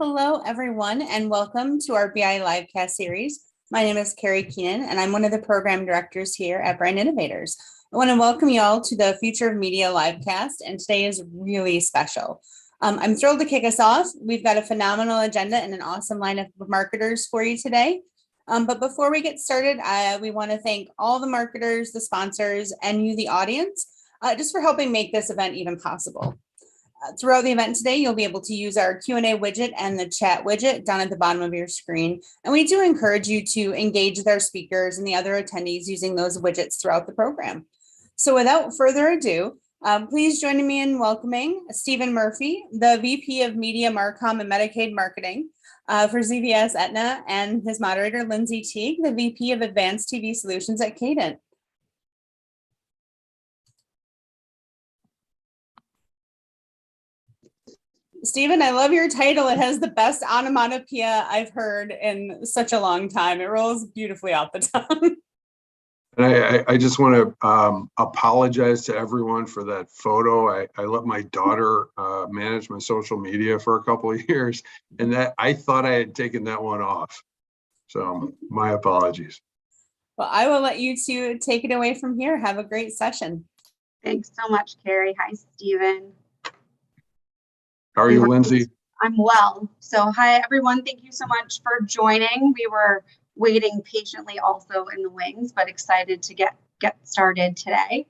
Hello, everyone, and welcome to our BI Livecast series. My name is Carrie Keenan, and I'm one of the program directors here at Brand Innovators. I want to welcome you all to the Future of Media Livecast, and today is really special. I'm thrilled to kick us off. We've got a phenomenal agenda and an awesome lineup of marketers for you today. But before we get started, we want to thank all the marketers, the sponsors, and you, the audience, just for helping make this event even possible. Throughout the event today, you'll be able to use our Q&A widget and the chat widget down at the bottom of your screen. And we do encourage you to engage with our speakers and the other attendees using those widgets throughout the program. So without further ado, please join me in welcoming Stephen Murphy, the VP of Media, Marcom, and Medicaid Marketing for CVS Aetna, and his moderator, Lindsay Teague, the VP of Advanced TV Solutions at Cadent. Stephen, I love your title. It has the best onomatopoeia I've heard in such a long time. It rolls beautifully off the tongue. And I just want to apologize to everyone for that photo. I let my daughter manage my social media for a couple of years, and that I thought I had taken that one off. So my apologies. Well, I will let you two take it away from here. Have a great session. Thanks so much, Carrie. Hi, Stephen. How are you, Lindsay? I'm well. So hi, everyone. Thank you so much for joining. We were waiting patiently also in the wings, but excited to get started today.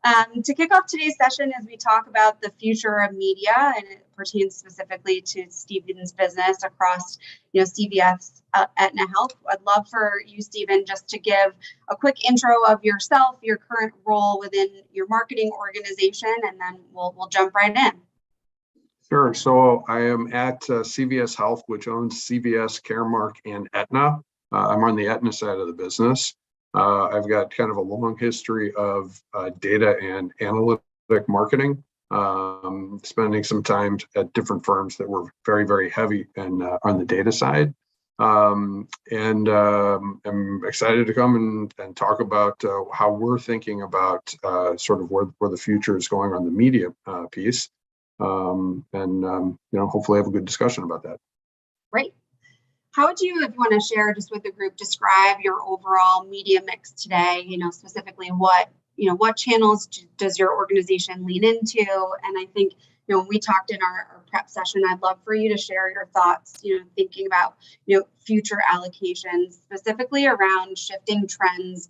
To kick off today's session as we talk about the future of media, and it pertains specifically to Stephen's business across CVS Aetna Health. I'd love for you, Stephen, just to give a quick intro of yourself, your current role within your marketing organization, and then we'll jump right in. Sure. So I am at CVS Health, which owns CVS, Caremark, and Aetna. I'm on the Aetna side of the business. I've got kind of a long history of data and analytic marketing, spending some time at different firms that were very, very heavy and on the data side. I'm excited to come and talk about how we're thinking about sort of where the future is going on the media piece. Hopefully have a good discussion about that. Great. How would you, if you want to share just with the group, describe your overall media mix today? Specifically what channels does your organization lean into? And I think, when we talked in our prep session, I'd love for you to share your thoughts, thinking about, future allocations, specifically around shifting trends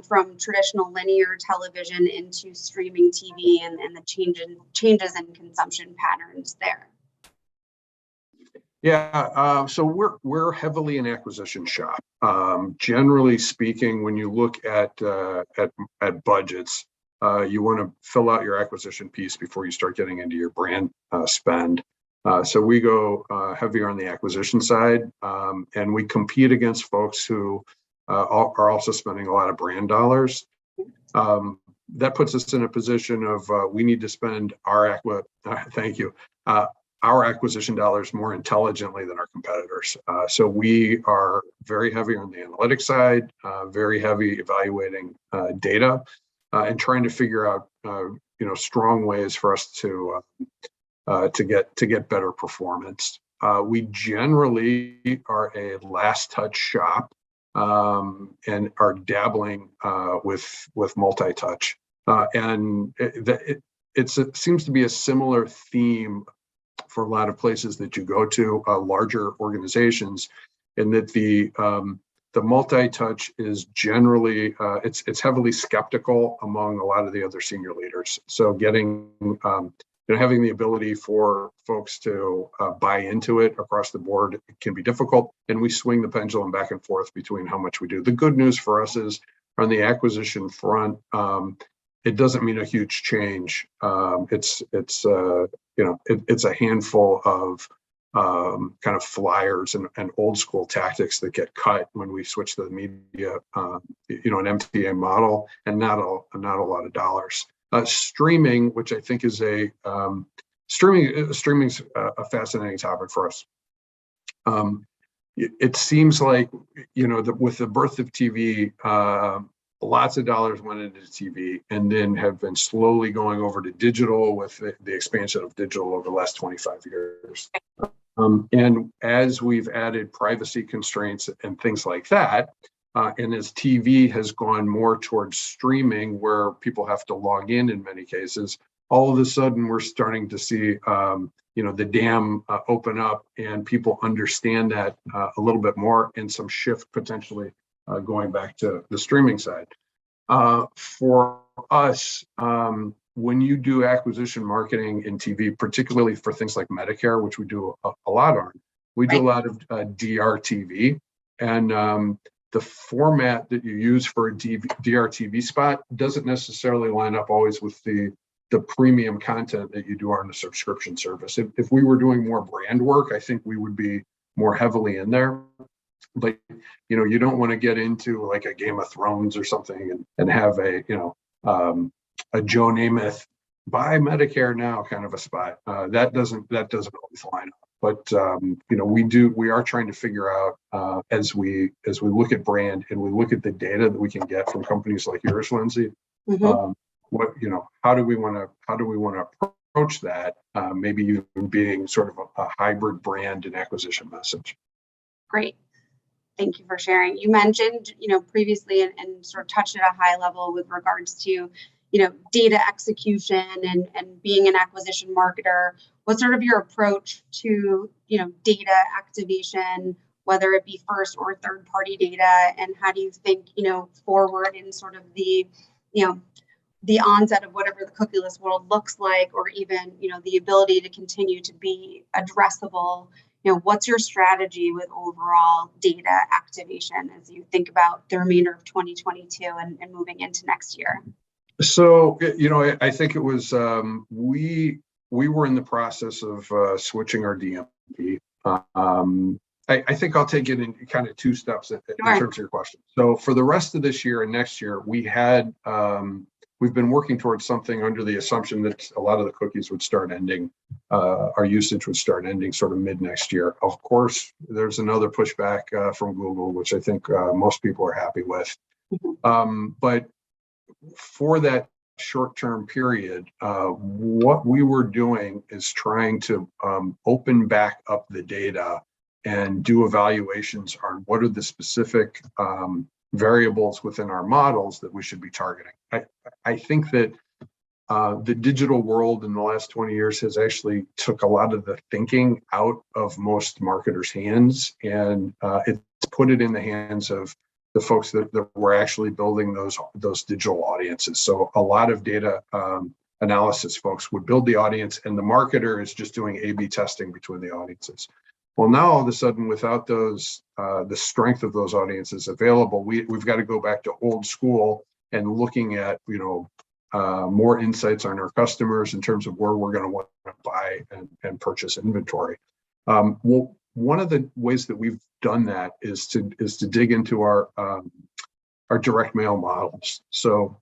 from traditional linear television into streaming TV and the changes in consumption patterns there. Yeah, so we're heavily an acquisition shop. Generally speaking, when you look at budgets, you want to fill out your acquisition piece before you start getting into your brand spend. So we go heavier on the acquisition side, and we compete against folks who are also spending a lot of brand dollars. That puts us in a position of we need to spend our acquisition dollars more intelligently than our competitors. So we are very heavy on the analytics side, very heavy evaluating data, and trying to figure out strong ways for us to get better performance. We generally are a last touch shop and are dabbling with multi-touch, and it seems to be a similar theme for a lot of places that you go to, larger organizations, in that the multi-touch is generally it's heavily skeptical among a lot of the other senior leaders. So getting having the ability for folks to buy into it across the board can be difficult, and we swing the pendulum back and forth between how much we do. The good news for us is on the acquisition front, it doesn't mean a huge change. It's a handful of kind of flyers and old school tactics that get cut when we switch to the media, an MTA model, and not a lot of dollars. Streaming, which I think is streaming's a fascinating topic for us. It seems like with the birth of TV, lots of dollars went into TV and then have been slowly going over to digital with the expansion of digital over the last 25 years. And as we've added privacy constraints and things like that, and as TV has gone more towards streaming, where people have to log in many cases, all of a sudden we're starting to see, the dam open up, and people understand that a little bit more, and some shift potentially going back to the streaming side. For us, when you do acquisition marketing in TV, particularly for things like Medicare, which we do a lot on, we do a lot of DRTV, and the format that you use for a DRTV spot doesn't necessarily line up always with the premium content that you do on the subscription service. If we were doing more brand work, I think we would be more heavily in there. But you don't want to get into like a Game of Thrones or something and have a Joe Namath buy Medicare now kind of a spot. That doesn't always line up. But we are trying to figure out as we look at brand and we look at the data that we can get from companies like yours, Lindsay. Mm-hmm. How do we want to approach that? Maybe even being sort of a hybrid brand and acquisition message. Great. Thank you for sharing. You mentioned, previously and sort of touched at a high level with regards to, data execution and being an acquisition marketer. What's sort of your approach to, data activation, whether it be first or third party data, and how do you think, forward in sort of the onset of whatever the cookieless world looks like, or even, the ability to continue to be addressable? What's your strategy with overall data activation as you think about the remainder of 2022 and moving into next year? So, I think it was, we were in the process of switching our DMP. I think I'll take it in kind of two steps in terms of your question. So for the rest of this year and next year, we've been working towards something under the assumption that a lot of the cookies would start ending, our usage would start ending sort of mid next year. Of course, there's another pushback from Google, which I think most people are happy with. But for that short-term period, what we were doing is trying to open back up the data and do evaluations on what are the specific variables within our models that we should be targeting. I think that the digital world in the last 20 years has actually took a lot of the thinking out of most marketers' hands, and it's put it in the hands of the folks that were actually building those digital audiences. So a lot of data analysis folks would build the audience, and the marketer is just doing A/B testing between the audiences. Well, now all of a sudden, without those, the strength of those audiences available, we've got to go back to old school and looking at, more insights on our customers in terms of where we're going to want to buy and purchase inventory. Well, one of the ways that we've done that is to dig into our direct mail models. So,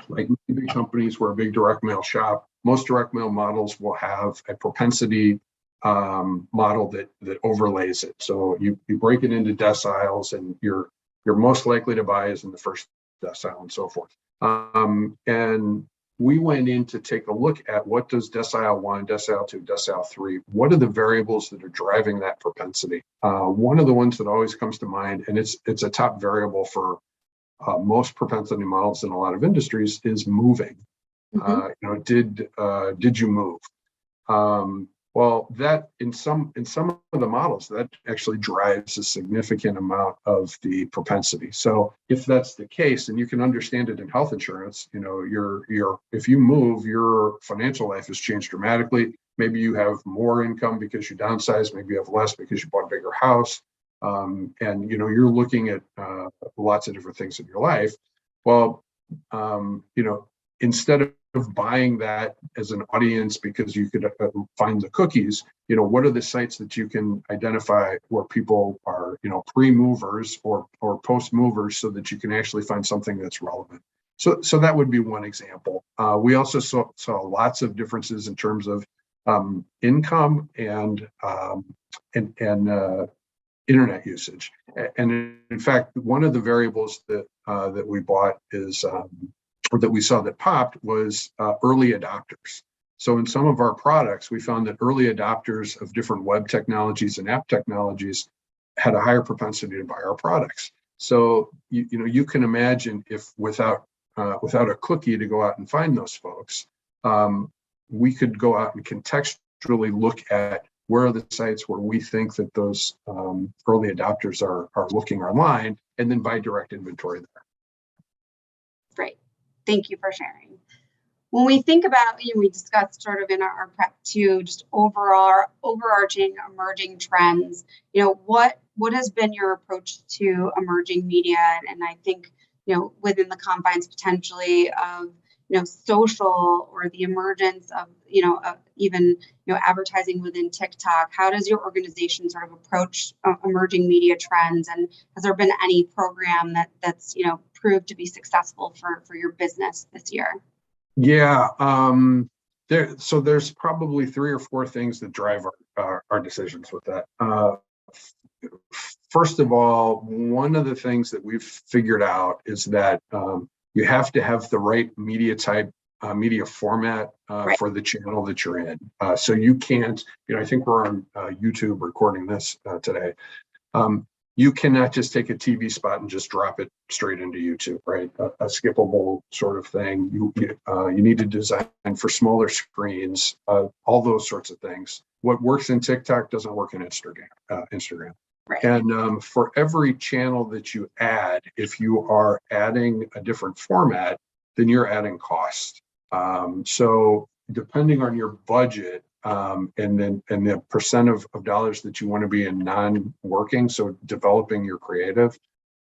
like big companies, we're a big direct mail shop. Most direct mail models will have a propensity model that overlays it. So you break it into deciles, and you're most likely to buy is in the first decile and so forth. And we went in to take a look at what does decile 1, decile 2, decile 3, what are the variables that are driving that propensity? One of the ones that always comes to mind, and it's a top variable for most propensity models in a lot of industries, is moving. Did you move? Well, that in some of the models, that actually drives a significant amount of the propensity. So if that's the case, and you can understand it in health insurance, if you move, your financial life has changed dramatically. Maybe you have more income because you downsized, maybe you have less because you bought a bigger house. And you're looking at lots of different things in your life. Well, instead of buying that as an audience because you could find the cookies, what are the sites that you can identify where people are, pre-movers or post-movers, so that you can actually find something that's relevant. So that would be one example. We also saw lots of differences in terms of income and internet usage. And in fact, one of the variables that we bought is that we saw that popped was early adopters. So in some of our products, we found that early adopters of different web technologies and app technologies had a higher propensity to buy our products. So you can imagine if without a cookie to go out and find those folks, we could go out and contextually look at where are the sites where we think that those early adopters are looking online, and then buy direct inventory there. Great. Thank you for sharing. When we think about, we discussed sort of in our prep too, just overarching emerging trends, what has been your approach to emerging media? And I think, within the confines potentially of, social or the emergence of, even, advertising within TikTok, how does your organization sort of approach emerging media trends? And has there been any program that's, proved to be successful for your business this year? Yeah, there's probably 3 or 4 things that drive our decisions with that. First of all, one of the things that we've figured out is that you have to have the right media type, media format Right. for the channel that you're in. So you can't, I think we're on YouTube recording this today. You cannot just take a TV spot and just drop it straight into YouTube, right? A skippable sort of thing. You need to design for smaller screens, all those sorts of things. What works in TikTok doesn't work in Instagram. Right. And for every channel that you add, if you are adding a different format, then you're adding cost. So depending on your budget, and the percent of dollars that you want to be in non-working, so developing your creative,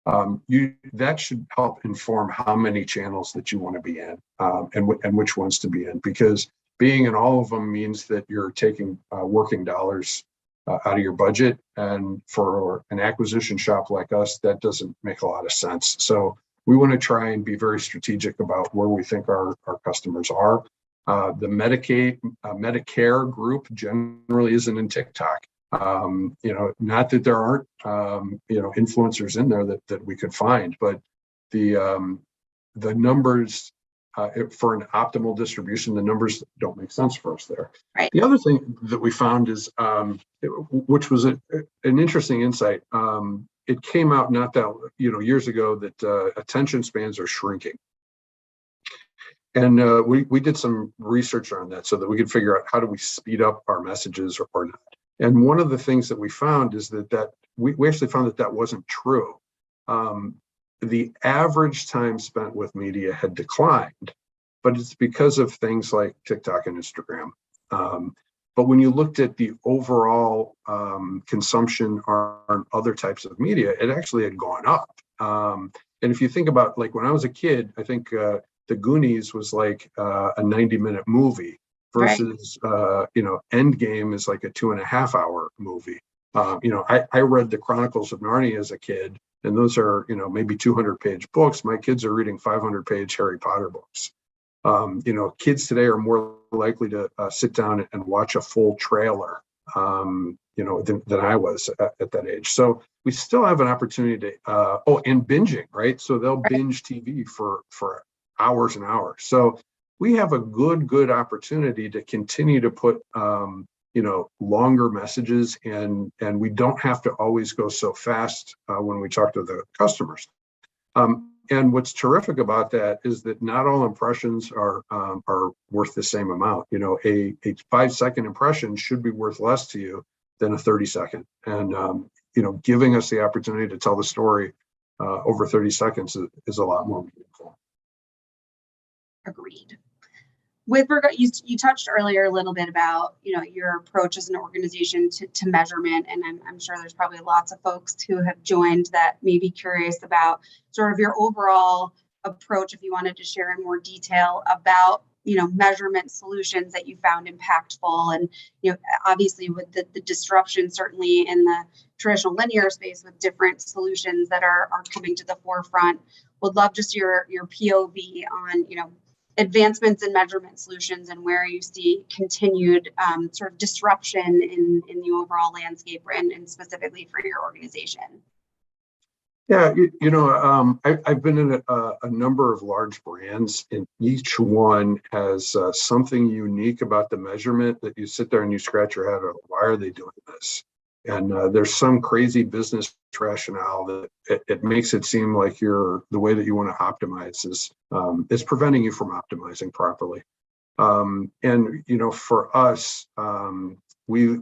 that should help inform how many channels that you want to be in, and which ones to be in, because being in all of them means that you're taking working dollars out of your budget, and for an acquisition shop like us, that doesn't make a lot of sense. So we want to try and be very strategic about where we think our customers are. The Medicare group generally isn't in TikTok. Not that there aren't, influencers in there that we could find, but the numbers for an optimal distribution, the numbers don't make sense for us there. Right. The other thing that we found is, which was an interesting insight. It came out not that years ago that attention spans are shrinking. And we did some research on that so that we could figure out how do we speed up our messages or not. And one of the things that we found is that we actually found that wasn't true. The average time spent with media had declined, but it's because of things like TikTok and Instagram. But when you looked at the overall consumption on other types of media, it actually had gone up. And if you think about, like, when I was a kid, I think The Goonies was like a 90-minute movie versus, Endgame is like a 2.5-hour movie. I read the Chronicles of Narnia as a kid, and those are, maybe 200-page books. My kids are reading 500-page Harry Potter books. Kids today are more likely to sit down and watch a full trailer, than I was at that age. So we still have an opportunity to, and binging, right? So they'll binge TV for hours and hours. So we have a good opportunity to continue to put, longer messages, and we don't have to always go so fast when we talk to the customers. And what's terrific about that is that not all impressions are worth the same amount. A 5-second impression should be worth less to you than a 30-second. And giving us the opportunity to tell the story over 30 seconds is a lot more meaningful. Agreed. With regard, you touched earlier a little bit about your approach as an organization to measurement, and I'm sure there's probably lots of folks who have joined that may be curious about sort of your overall approach. If you wanted to share in more detail about measurement solutions that you found impactful, and obviously with the disruption certainly in the traditional linear space with different solutions that are coming to the forefront, would love just your POV on advancements in measurement solutions and where you see continued sort of disruption in the overall landscape and specifically for your organization. Yeah, I've been in a number of large brands, and each one has something unique about the measurement that you sit there and you scratch your head on. Why are they doing this? And there's some crazy business rationale that it makes it seem like the way that you want to optimize is preventing you from optimizing properly. And for us, we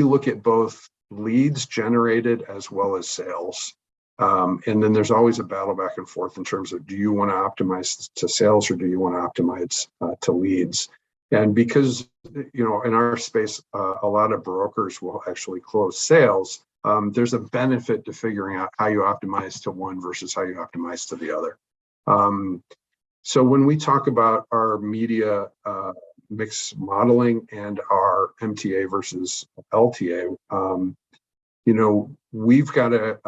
look at both leads generated as well as sales. And then there's always a battle back and forth in terms of, do you want to optimize to sales or do you want to optimize to leads? And because, in our space, a lot of brokers will actually close sales, there's a benefit to figuring out how you optimize to one versus how you optimize to the other. So when we talk about our media mix modeling and our MTA versus LTA, we've got to,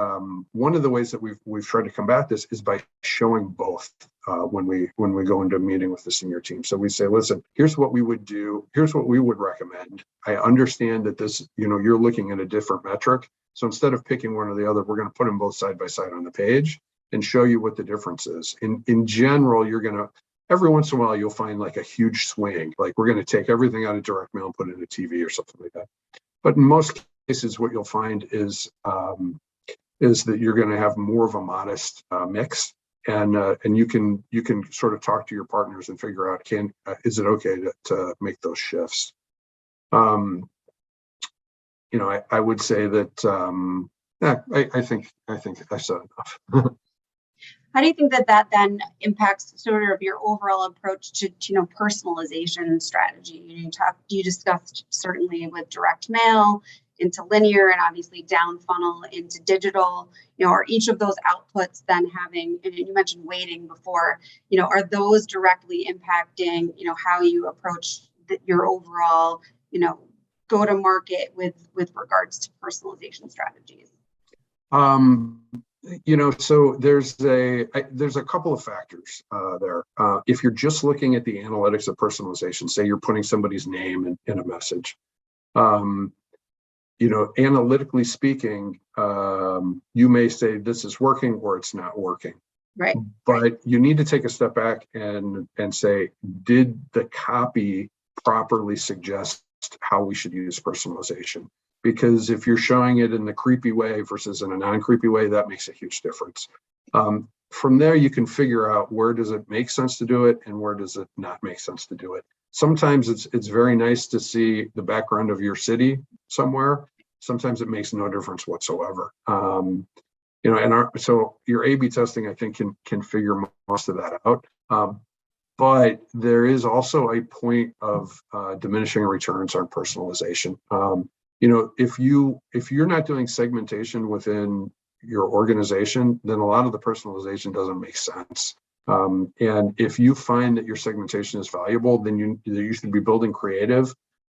one of the ways that we've tried to combat this is by showing both when we go into a meeting with the senior team. So we say, listen, here's what we would do. Here's what we would recommend. I understand that this, you're looking at a different metric. So instead of picking one or the other, we're going to put them both side by side on the page and show you what the difference is. In general, every once in a while, you'll find like a huge swing. Like we're going to take everything out of direct mail and put it into TV or something like that. But in most cases, what you'll find is that you're going to have more of a modest mix, and you can sort of talk to your partners and figure out is it okay to make those shifts. I would say that I think I said enough. How do you think that then impacts sort of your overall approach to personalization strategy? You discussed certainly with direct mail into linear and obviously down funnel into digital. Are each of those outputs then having, and you mentioned weighting before, are those directly impacting how you approach your overall go to market with regards to personalization strategies? So there's a couple of factors there. If you're just looking at the analytics of personalization, say you're putting somebody's name in a message, analytically speaking, you may say this is working or it's not working. Right. But you need to take a step back and say, did the copy properly suggest how we should use personalization? Because if you're showing it in the creepy way versus in a non-creepy way, that makes a huge difference. From there, you can figure out where does it make sense to do it and where does it not make sense to do it. Sometimes it's very nice to see the background of your city somewhere. Sometimes it makes no difference whatsoever. So your A/B testing, I think, can figure most of that out. But there is also a point of diminishing returns on personalization. If you're not doing segmentation within your organization, then a lot of the personalization doesn't make sense. And if you find that your segmentation is valuable, then you should be building creative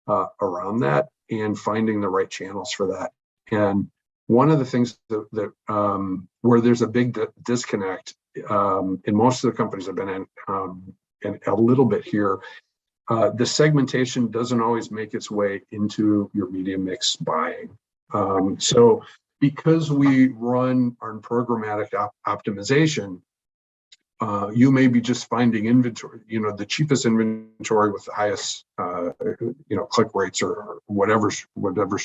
around that and finding the right channels for that. And one of the things that where there's a big disconnect in most of the companies I've been in, and a little bit here, the segmentation doesn't always make its way into your media mix buying. So because we run our programmatic optimization, you may be just finding inventory, the cheapest inventory with the highest, click rates or whatever's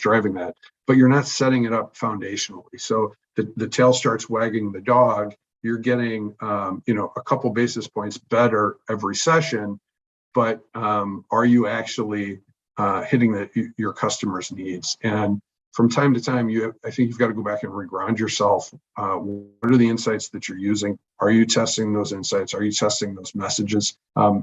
driving that, but you're not setting it up foundationally. So the tail starts wagging the dog. You're getting, a couple basis points better every session, but are you actually hitting your customers' needs? And from time to time, I think you've got to go back and reground yourself. What are the insights that you're using? Are you testing those insights? Are you testing those messages? I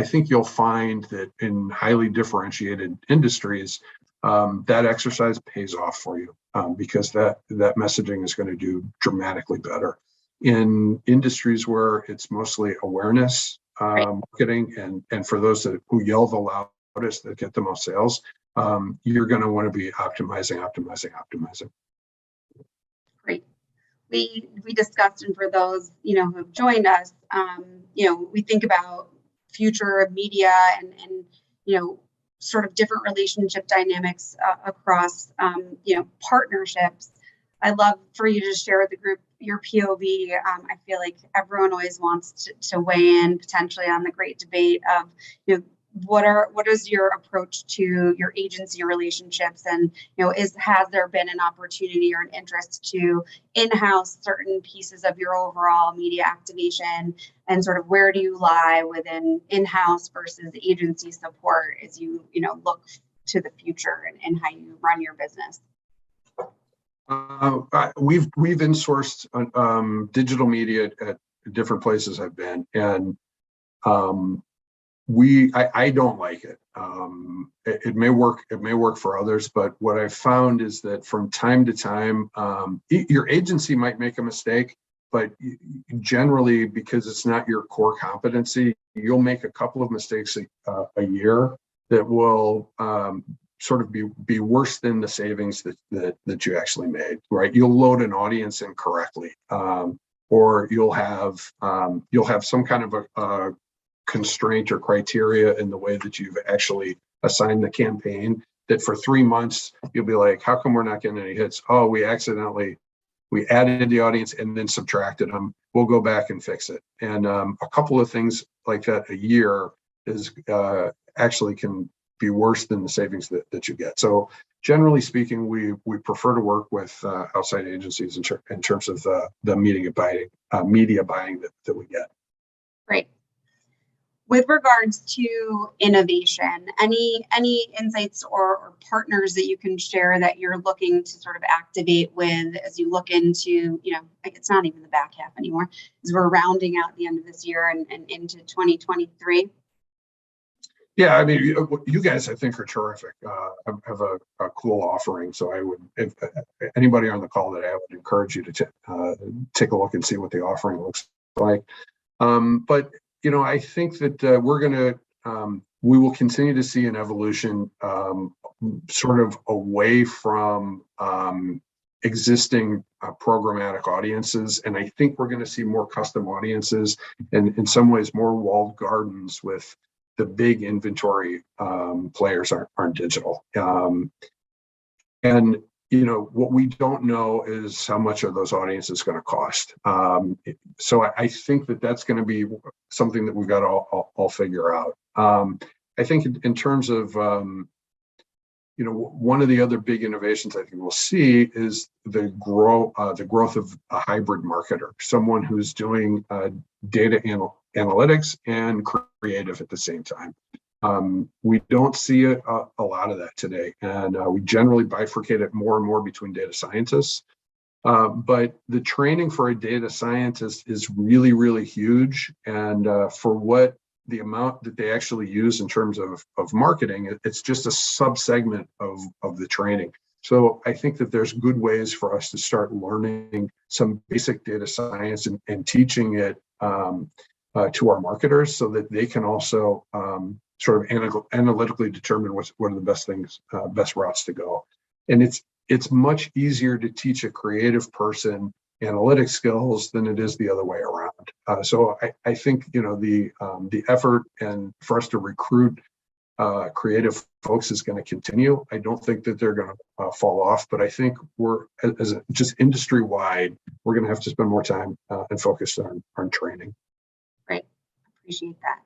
think you'll find that in highly differentiated industries, that exercise pays off for you because that messaging is going to do dramatically better. In industries where it's mostly awareness marketing, and for those who yell the loudest that get the most sales, you're going to want to be optimizing. Great. We discussed, and for those who have joined us, we think about future of media and sort of different relationship dynamics across partnerships. I'd love for you to share with the group your POV. I feel like everyone always wants to weigh in potentially on the great debate of, what is your approach to your agency relationships, and has there been an opportunity or an interest to in-house certain pieces of your overall media activation, and sort of where do you lie within in-house versus agency support as you look to the future and how you run your business? We've insourced digital media at different places I've been, and I don't like it. It may work for others, but what I've found is that from time to time, your agency might make a mistake, but generally, because it's not your core competency, you'll make a couple of mistakes a year that will sort of be worse than the savings that you actually made. Right? You'll load an audience incorrectly, or you'll have some kind of a constraint or criteria in the way that you've actually assigned the campaign, that for 3 months you'll be like, how come we're not getting any hits? Oh, we added the audience and then subtracted them. We'll go back and fix it. And a couple of things like that a year is actually can be worse than the savings that you get. So generally speaking, we prefer to work with outside agencies in terms of the media buying that we get. Great. With regards to innovation, any insights or partners that you can share that you're looking to sort of activate with as you look into, it's not even the back half anymore, as we're rounding out the end of this year and into 2023? Yeah, I mean, you guys, I think, are terrific. Have a cool offering. So I would, if anybody on the call today, I would encourage you to take a look and see what the offering looks like. But I think that we will continue to see an evolution sort of away from existing programmatic audiences. And I think we're going to see more custom audiences, and in some ways more walled gardens with the big inventory players aren't digital. And what we don't know is how much of those audiences going to cost. So I think that's going to be something that we've got to all figure out. I think in terms of, one of the other big innovations I think we'll see is the growth of a hybrid marketer, someone who's doing data analytics and creative at the same time. We don't see a lot of that today, and we generally bifurcate it more and more between data scientists. But the training for a data scientist is really, really huge, and for what the amount that they actually use in terms of marketing, it's just a subsegment of the training. So I think that there's good ways for us to start learning some basic data science and teaching it to our marketers, so that they can also sort of analytically determine what are the best routes to go. And it's much easier to teach a creative person analytic skills than it is the other way around. So I think the effort and for us to recruit creative folks is going to continue. I don't think that they're going to fall off, but I think just industry wide, we're going to have to spend more time and focus on training. Great, appreciate that.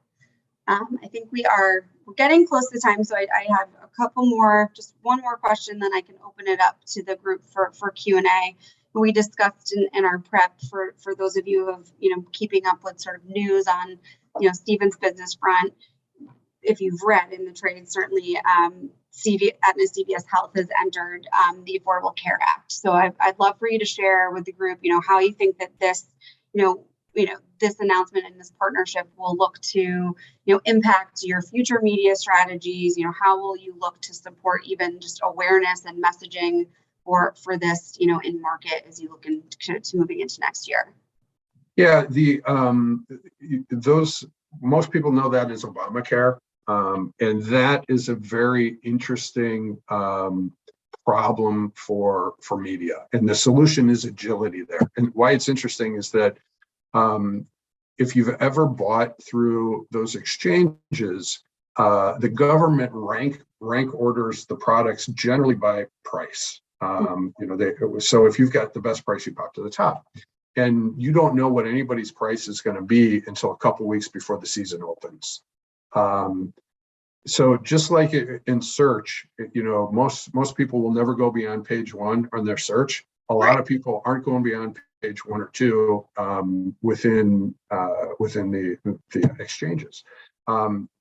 I think we're getting close to time, so I have a couple more, just one more question, then I can open it up to the group for Q&A. We discussed in our prep for those of you who have keeping up with sort of news on Stephen's business front. If you've read in the trade, certainly Aetna CVS Health has entered the Affordable Care Act. So I'd love for you to share with the group, how you think that this, this announcement and this partnership will look to, impact your future media strategies. How will you look to support even just awareness and messaging for this, in market as you look into moving into next year? Yeah, most people know that as Obamacare, and that is a very interesting problem for media. And the solution is agility there. And why it's interesting is that if you've ever bought through those exchanges, the government rank orders the products generally by price. So if you've got the best price, you pop to the top, and you don't know what anybody's price is going to be until a couple weeks before the season opens. So just like in search, most people will never go beyond page 1 on their search. A lot of people aren't going beyond page 1 or 2 within the exchanges.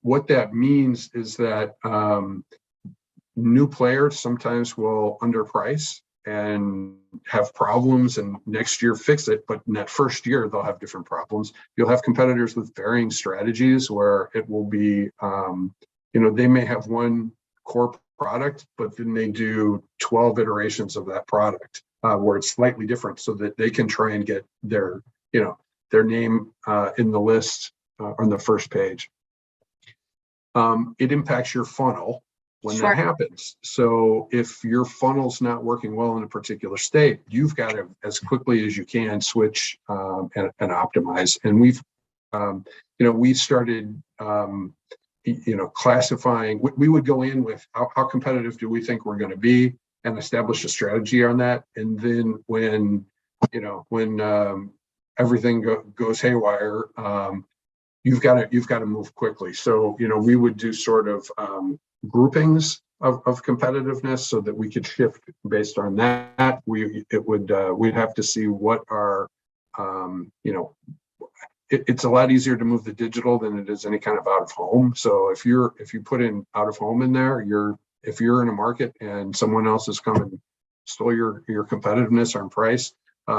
What that means is that new players sometimes will underprice and have problems, and next year fix it, but in that first year they'll have different problems. You'll have competitors with varying strategies where it will be they may have one core product, but then they do 12 iterations of that product where it's slightly different, so that they can try and get their name in the list on the first page. It impacts your funnel when that happens. So if your funnel's not working well in a particular state, you've got to, as quickly as you can, switch and optimize. And we've started classifying. We would go in with how competitive do we think we're going to be, and establish a strategy on that. And then when everything goes haywire, you've got to move quickly. So we would do sort of groupings of competitiveness so that we could shift based on that. We'd have to see what our it's a lot easier to move the digital than it is any kind of out of home. So if you put in out of home in there, if you're in a market and someone else has come and stole your competitiveness on price,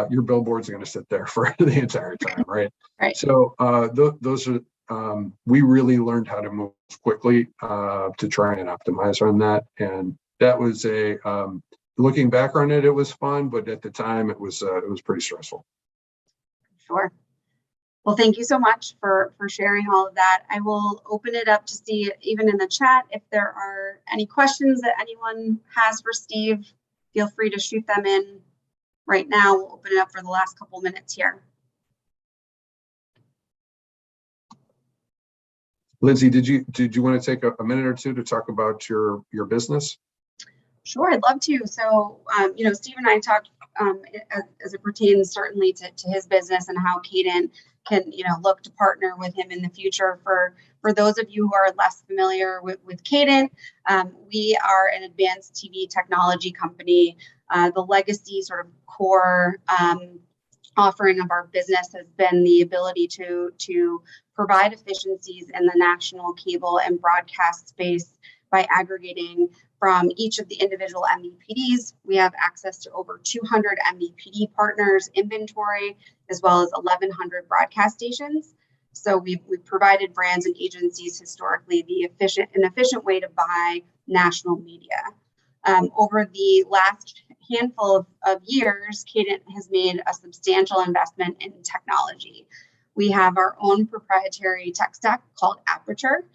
your billboards are going to sit there for the entire time, right? Right. So those are we really learned how to move quickly to try and optimize on that, and that was looking back on it, it was fun, but at the time it was pretty stressful. Sure. Well, thank you so much for sharing all of that. I will open it up to see, even in the chat, if there are any questions that anyone has for Steve. Feel free to shoot them in right now. We'll open it up for the last couple minutes here. Lindsay, did you want to take a minute or two to talk about your business? Sure, I'd love to. So, Steve and I talked as it pertains certainly to his business and how Kadent can, look to partner with him in the future. For those of you who are less familiar with Kadent, we are an advanced TV technology company. The legacy sort of core offering of our business has been the ability to provide efficiencies in the national cable and broadcast space by aggregating from each of the individual MVPDs. We have access to over 200 MVPD partners inventory, as well as 1,100 broadcast stations. So we've provided brands and agencies historically an efficient way to buy national media. Over the last handful of years, Kadent has made a substantial investment in technology. We have our own proprietary tech stack called Aperture.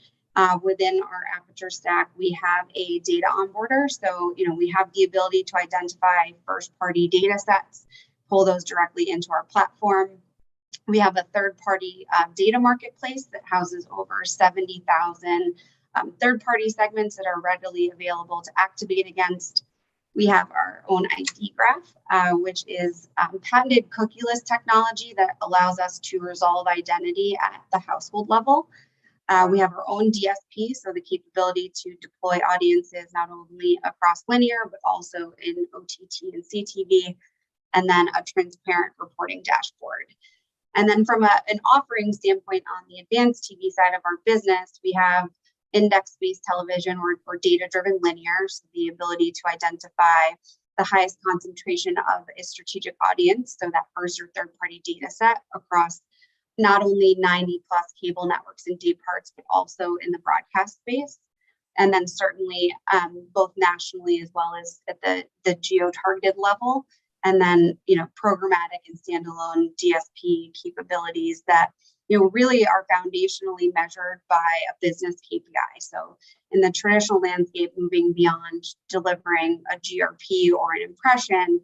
Within our Aperture stack, we have a data onboarder. So, we have the ability to identify first-party data sets, pull those directly into our platform. We have a third-party data marketplace that houses over 70,000 third-party segments that are readily available to activate against. We have our own ID graph, which is patented cookieless technology that allows us to resolve identity at the household level. We have our own DSP, so the capability to deploy audiences not only across linear, but also in OTT and CTV, and then a transparent reporting dashboard. And then from an offering standpoint on the advanced TV side of our business, we have index-based television or data-driven linear, so the ability to identify the highest concentration of a strategic audience, so that first or third-party data set across not only 90 plus cable networks and day parts, but also in the broadcast space. And then certainly both nationally as well as at the geo-targeted level. And then, programmatic and standalone DSP capabilities that, really are foundationally measured by a business KPI. So in the traditional landscape, moving beyond delivering a GRP or an impression,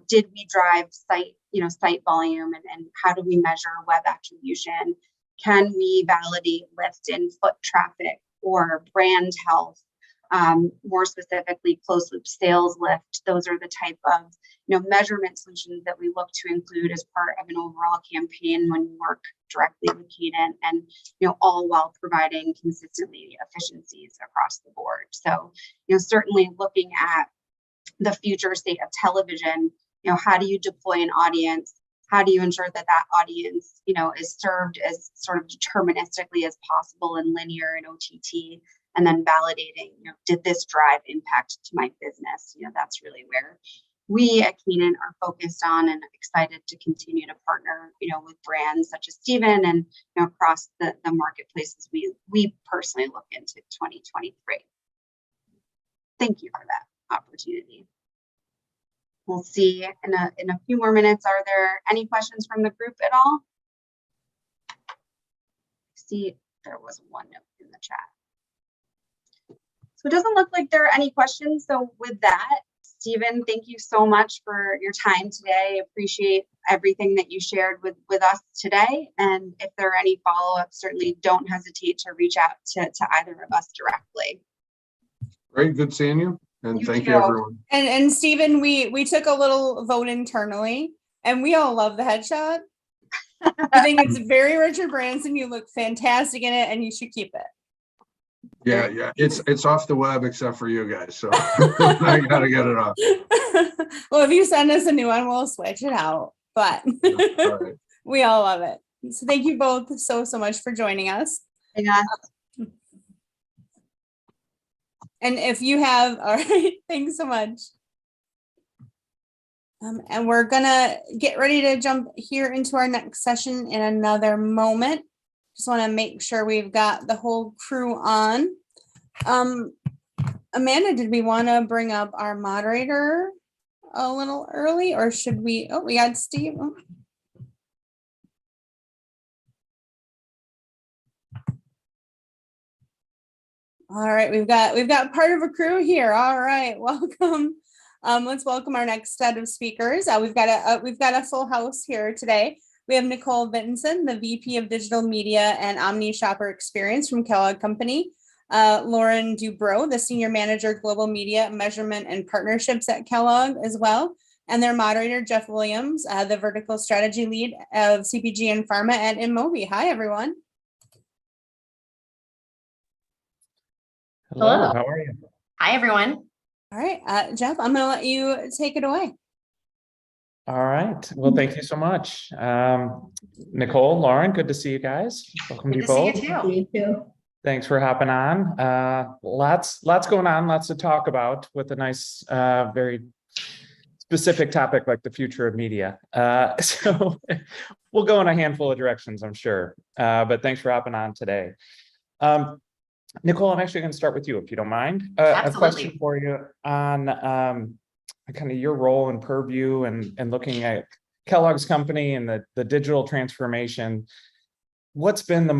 did we drive site volume, and how do we measure web attribution? Can we validate lift in foot traffic or brand health more specifically closed loop sales lift. Those are the type of measurement solutions that we look to include as part of an overall campaign when we work directly with Keenan, and all while providing consistently efficiencies across the board. So certainly looking at the future state of television, how do you deploy an audience? How do you ensure that that audience is served as sort of deterministically as possible in linear and OTT? And then validating, did this drive impact to my business? That's really where we at Keenan are focused on, and excited to continue to partner, with brands such as Steven and across the marketplaces we personally look into 2023. Thank you for that opportunity. We'll see in a few more minutes. Are there any questions from the group at all? See, there was one note in the chat. So it doesn't look like there are any questions. So with that, Steven, thank you so much for your time today. Appreciate everything that you shared with us today. And if there are any follow-ups, certainly don't hesitate to reach out to either of us directly. Great, good seeing you. And thank you, everyone. And Steven, we took a little vote internally, and we all love the headshot. I think it's very Richard Branson. You look fantastic in it, and you should keep it. Yeah, it's off the web except for you guys, so I gotta get it off. Well, if you send us a new one, we'll switch it out. But All right. We all love it. So thank you both so much for joining us. Yeah. And if you have, all right, thanks so much. And we're gonna get ready to jump here into our next session in another moment. Just want to make sure we've got the whole crew on. Amanda, did we want to bring up our moderator a little early, or should we? Oh, we got Steve. Oh. All right, we've got part of a crew here. All right, welcome. Let's welcome our next set of speakers. We've got a full house here today. We have Nicole Vinson, the VP of Digital Media and Omni Shopper Experience from Kellogg Company. Lauren Dubrow, the Senior Manager, Global Media Measurement and Partnerships at Kellogg as well. And their moderator, Jeff Williams, the Vertical Strategy Lead of CPG and Pharma at Inmobi. Hi, everyone. Hello, how are you? Hi, everyone. All right, Jeff, I'm going to let you take it away. All right. Well, thank you so much. Nicole, Lauren, good to see you guys. Welcome to you both. See you too. Thanks for hopping on. Lots going on, lots to talk about with a nice, very specific topic like the future of media. So we'll go in a handful of directions, I'm sure. But thanks for hopping on today. Nicole, I'm actually going to start with you, if you don't mind. A question for you on kind of your role in Purview and looking at Kellogg's company and the digital transformation. What's been the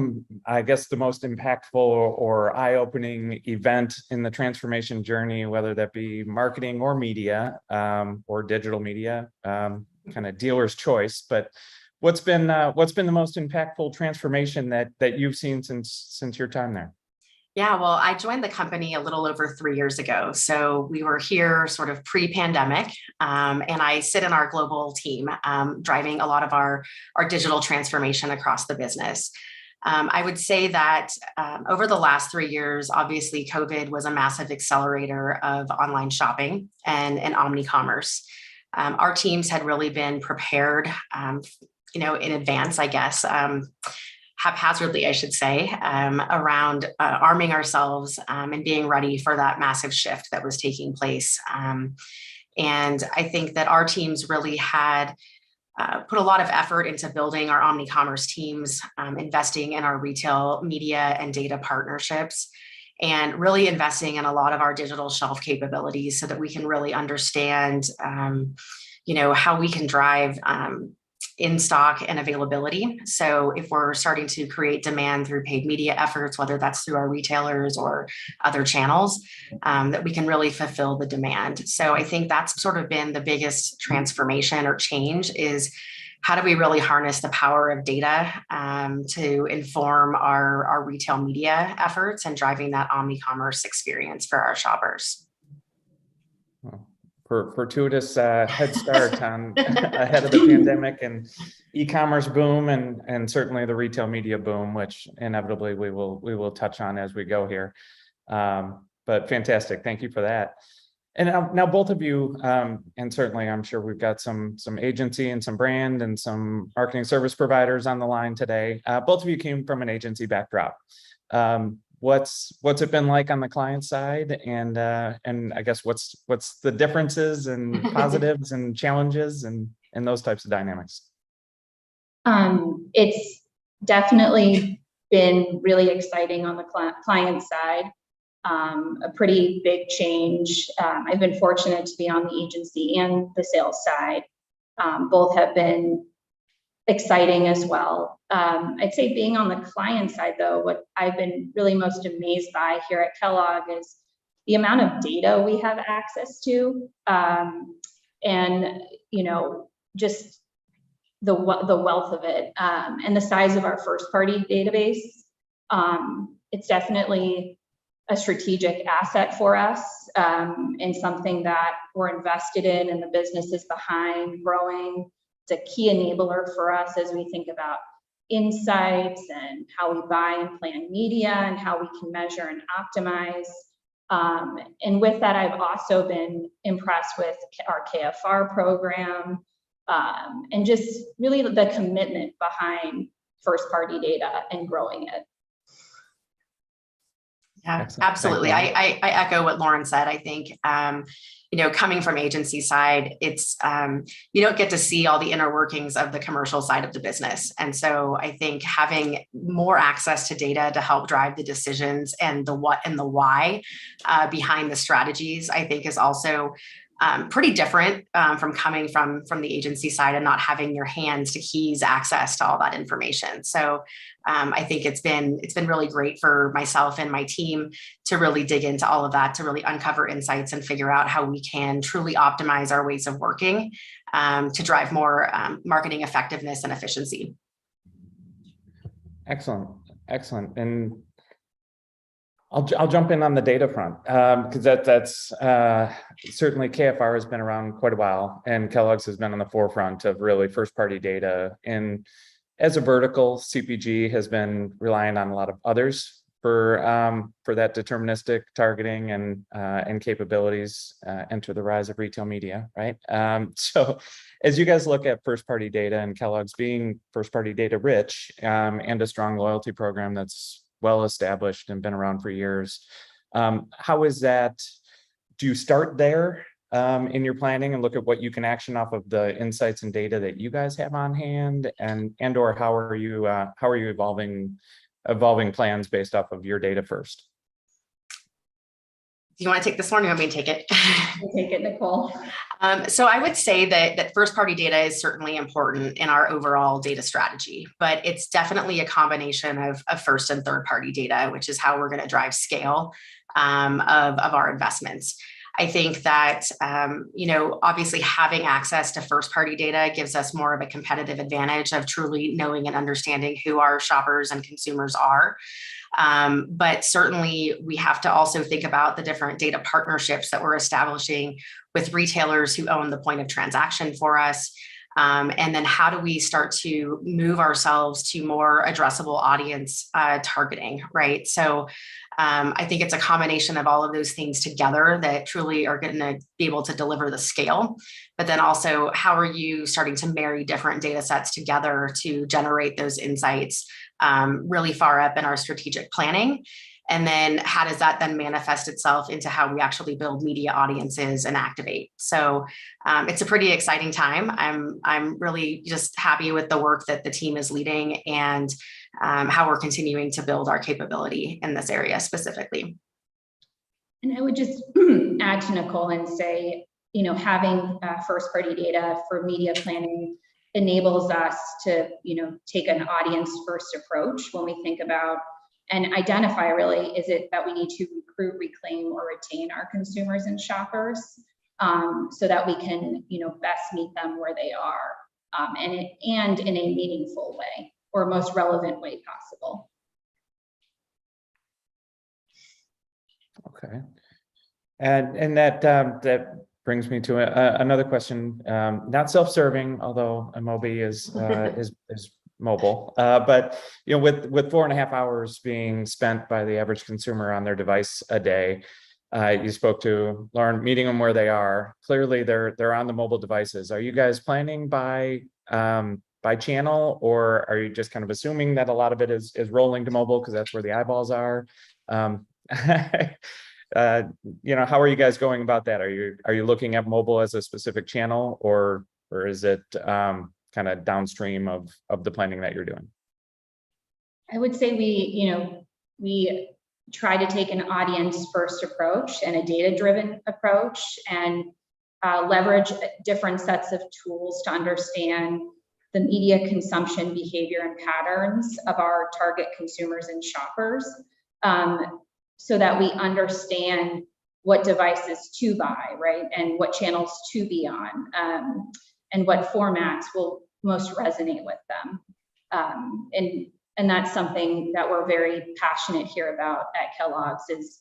most impactful or eye-opening event in the transformation journey, whether that be marketing or media or digital media, kind of dealer's choice, but what's been the most impactful transformation that you've seen since your time there? Yeah, well, I joined the company a little over 3 years ago. So we were here sort of pre-pandemic, and I sit in our global team, driving a lot of our digital transformation across the business. I would say that over the last 3 years, obviously COVID was a massive accelerator of online shopping and omni-commerce. Our teams had really been prepared, in advance, I guess, haphazardly, I should say, around arming ourselves and being ready for that massive shift that was taking place. And I think that our teams really had put a lot of effort into building our omni-commerce teams, investing in our retail media and data partnerships, and really investing in a lot of our digital shelf capabilities so that we can really understand, how we can drive in stock and availability. So if we're starting to create demand through paid media efforts, whether that's through our retailers or other channels, that we can really fulfill the demand. So I think that's sort of been the biggest transformation or change, is how do we really harness the power of data to inform our retail media efforts and driving that omni-commerce experience for our shoppers. Fortuitous head start on ahead of the pandemic and e-commerce boom, and certainly the retail media boom, which inevitably we will touch on as we go here. But fantastic, thank you for that. And now both of you, and certainly I'm sure we've got some agency and some brand and some marketing service providers on the line today. Both of you came from an agency backdrop. What's it been like on the client side, and I guess what's the differences and positives and challenges and those types of dynamics? It's definitely been really exciting on the client side. A pretty big change. I've been fortunate to be on the agency and the sales side. Both have been exciting as well. I'd say being on the client side, though, what I've been really most amazed by here at Kellogg is the amount of data we have access to, and just the wealth of it, and the size of our first-party database. It's definitely a strategic asset for us, and something that we're invested in, and the business is behind growing. It's a key enabler for us as we think about insights and how we buy and plan media and how we can measure and optimize. And with that, I've also been impressed with our KFR program, and just really the commitment behind first-party data and growing it. Yeah, Excellent. absolutely. I echo what Lauren said. I think, coming from agency side, it's, you don't get to see all the inner workings of the commercial side of the business. And so I think having more access to data to help drive the decisions and the what and the why behind the strategies, I think is also pretty different from coming from the agency side and not having your hands to keys access to all that information. So I think it's been really great for myself and my team to really dig into all of that, to really uncover insights and figure out how we can truly optimize our ways of working to drive more marketing effectiveness and efficiency. Excellent. And I'll jump in on the data front, because that's certainly KFR has been around quite a while, and Kellogg's has been on the forefront of really first-party data. And as a vertical, CPG has been relying on a lot of others for that deterministic targeting and capabilities. Enter the rise of retail media, right? So as you guys look at first-party data and Kellogg's being first-party data rich, and a strong loyalty program that's well established and been around for years, how is that? Do you start there in your planning and look at what you can action off of the insights and data that you guys have on hand, and or how are you evolving plans based off of your data first? Do you want to take this one, or you want me to take it? Take it, Nicole. So I would say that first-party data is certainly important in our overall data strategy, but it's definitely a combination of first and third-party data, which is how we're going to drive scale of our investments. I think that, obviously having access to first-party data gives us more of a competitive advantage of truly knowing and understanding who our shoppers and consumers are. But certainly we have to also think about the different data partnerships that we're establishing with retailers who own the point of transaction for us. And then how do we start to move ourselves to more addressable audience targeting, right? So I think it's a combination of all of those things together that truly are going to be able to deliver the scale. But then also, how are you starting to marry different data sets together to generate those insights really far up in our strategic planning? And then how does that then manifest itself into how we actually build media audiences and activate? So it's a pretty exciting time. I'm really just happy with the work that the team is leading and how we're continuing to build our capability in this area specifically. And I would just add to Nicole and say, having first-party data for media planning enables us to, take an audience-first approach when we think about and identify really, is it that we need to recruit, reclaim, or retain our consumers and shoppers so that we can, best meet them where they are. and in a meaningful way or most relevant way possible. Okay. And that brings me to another question, not self-serving, although Mobi is mobile, but with 4.5 hours being spent by the average consumer on their device a day, you spoke to Lauren, meeting them where they are. Clearly, they're on the mobile devices. Are you guys planning by channel, or are you just kind of assuming that a lot of it is rolling to mobile because that's where the eyeballs are? How are you guys going about that? Are you looking at mobile as a specific channel, or is it kind of downstream of the planning that you're doing? I would say we try to take an audience first approach and a data-driven approach, and leverage different sets of tools to understand the media consumption behavior and patterns of our target consumers and shoppers, so that we understand what devices to buy, right? And what channels to be on, and what formats will most resonate with them. And that's something that we're very passionate here about at Kellogg's, is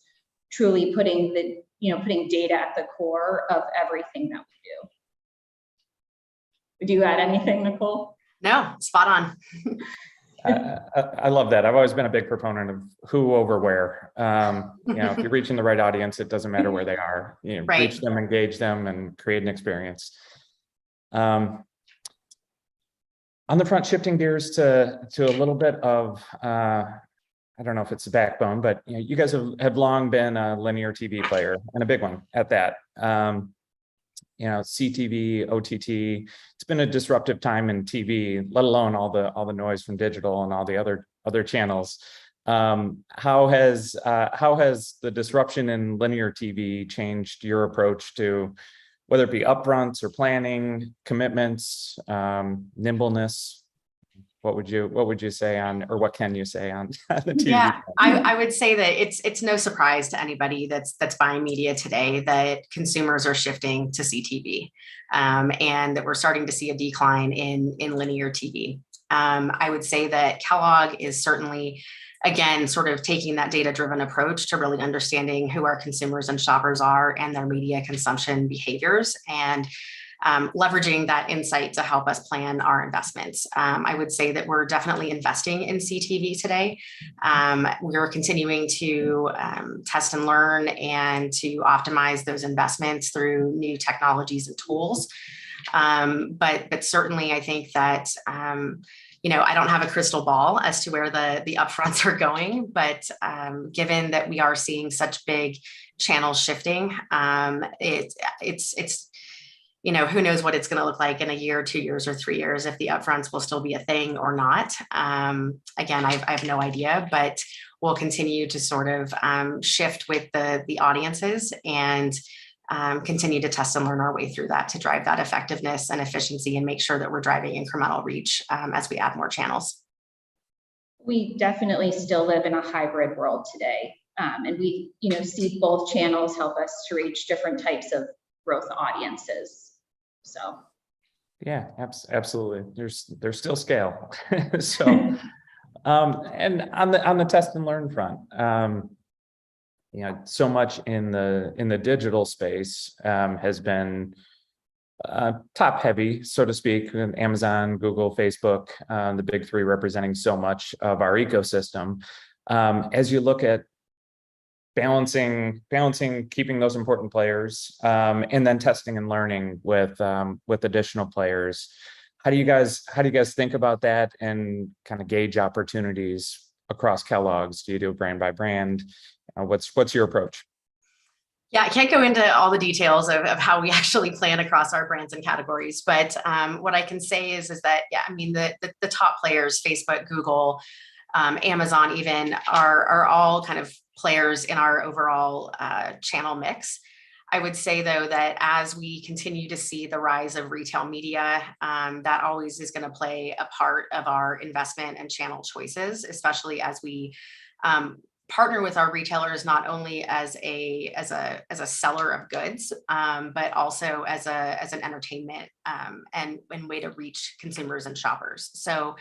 truly putting data at the core of everything that we do. Would you add anything, Nicole? No, spot on. I love that. I've always been a big proponent of who over where. If you're reaching the right audience, it doesn't matter where they are. Right. Reach them, engage them, and create an experience. On the front, shifting gears to a little bit of, I don't know if it's the backbone, but you guys have long been a linear TV player, and a big one at that. CTV, OTT, it's been a disruptive time in TV, let alone all the noise from digital and all the other channels. How has the disruption in linear TV changed your approach to, whether it be upfronts or planning, commitments, nimbleness? What would you say on, or what can you say on the TV? Yeah, I would say that it's no surprise to anybody that's buying media today that consumers are shifting to CTV, and that we're starting to see a decline in linear TV. I would say that Kellogg is certainly, again, sort of taking that data-driven approach to really understanding who our consumers and shoppers are and their media consumption behaviors, and leveraging that insight to help us plan our investments. I would say that we're definitely investing in CTV today. We're continuing to test and learn and to optimize those investments through new technologies and tools. But certainly, I think that I don't have a crystal ball as to where the upfronts are going, but given that we are seeing such big channel shifting, it's who knows what it's going to look like in a year, 2 years, or 3 years, if the upfronts will still be a thing or not. Again, I have no idea, but we'll continue to sort of shift with the audiences and continue to test and learn our way through that to drive that effectiveness and efficiency and make sure that we're driving incremental reach as we add more channels. We definitely still live in a hybrid world today. And we see both channels help us to reach different types of growth audiences. So yeah, absolutely. There's still scale. So and on the test and learn front, so much in the digital space has been top heavy, so to speak. Amazon, Google, Facebook, the big three representing so much of our ecosystem. As you look at balancing keeping those important players, and then testing and learning with additional players, how do you guys think about that and kind of gauge opportunities across Kellogg's? Do you do brand by brand? What's your approach? Yeah, I can't go into all the details of how we actually plan across our brands and categories, but what I can say is that, yeah, I mean, the top players, Facebook, Google, Amazon even, are all kind of players in our overall channel mix. I would say, though, that as we continue to see the rise of retail media, that always is going to play a part of our investment and channel choices, especially as we partner with our retailers not only as a seller of goods, but also as an entertainment and way to reach consumers and shoppers. So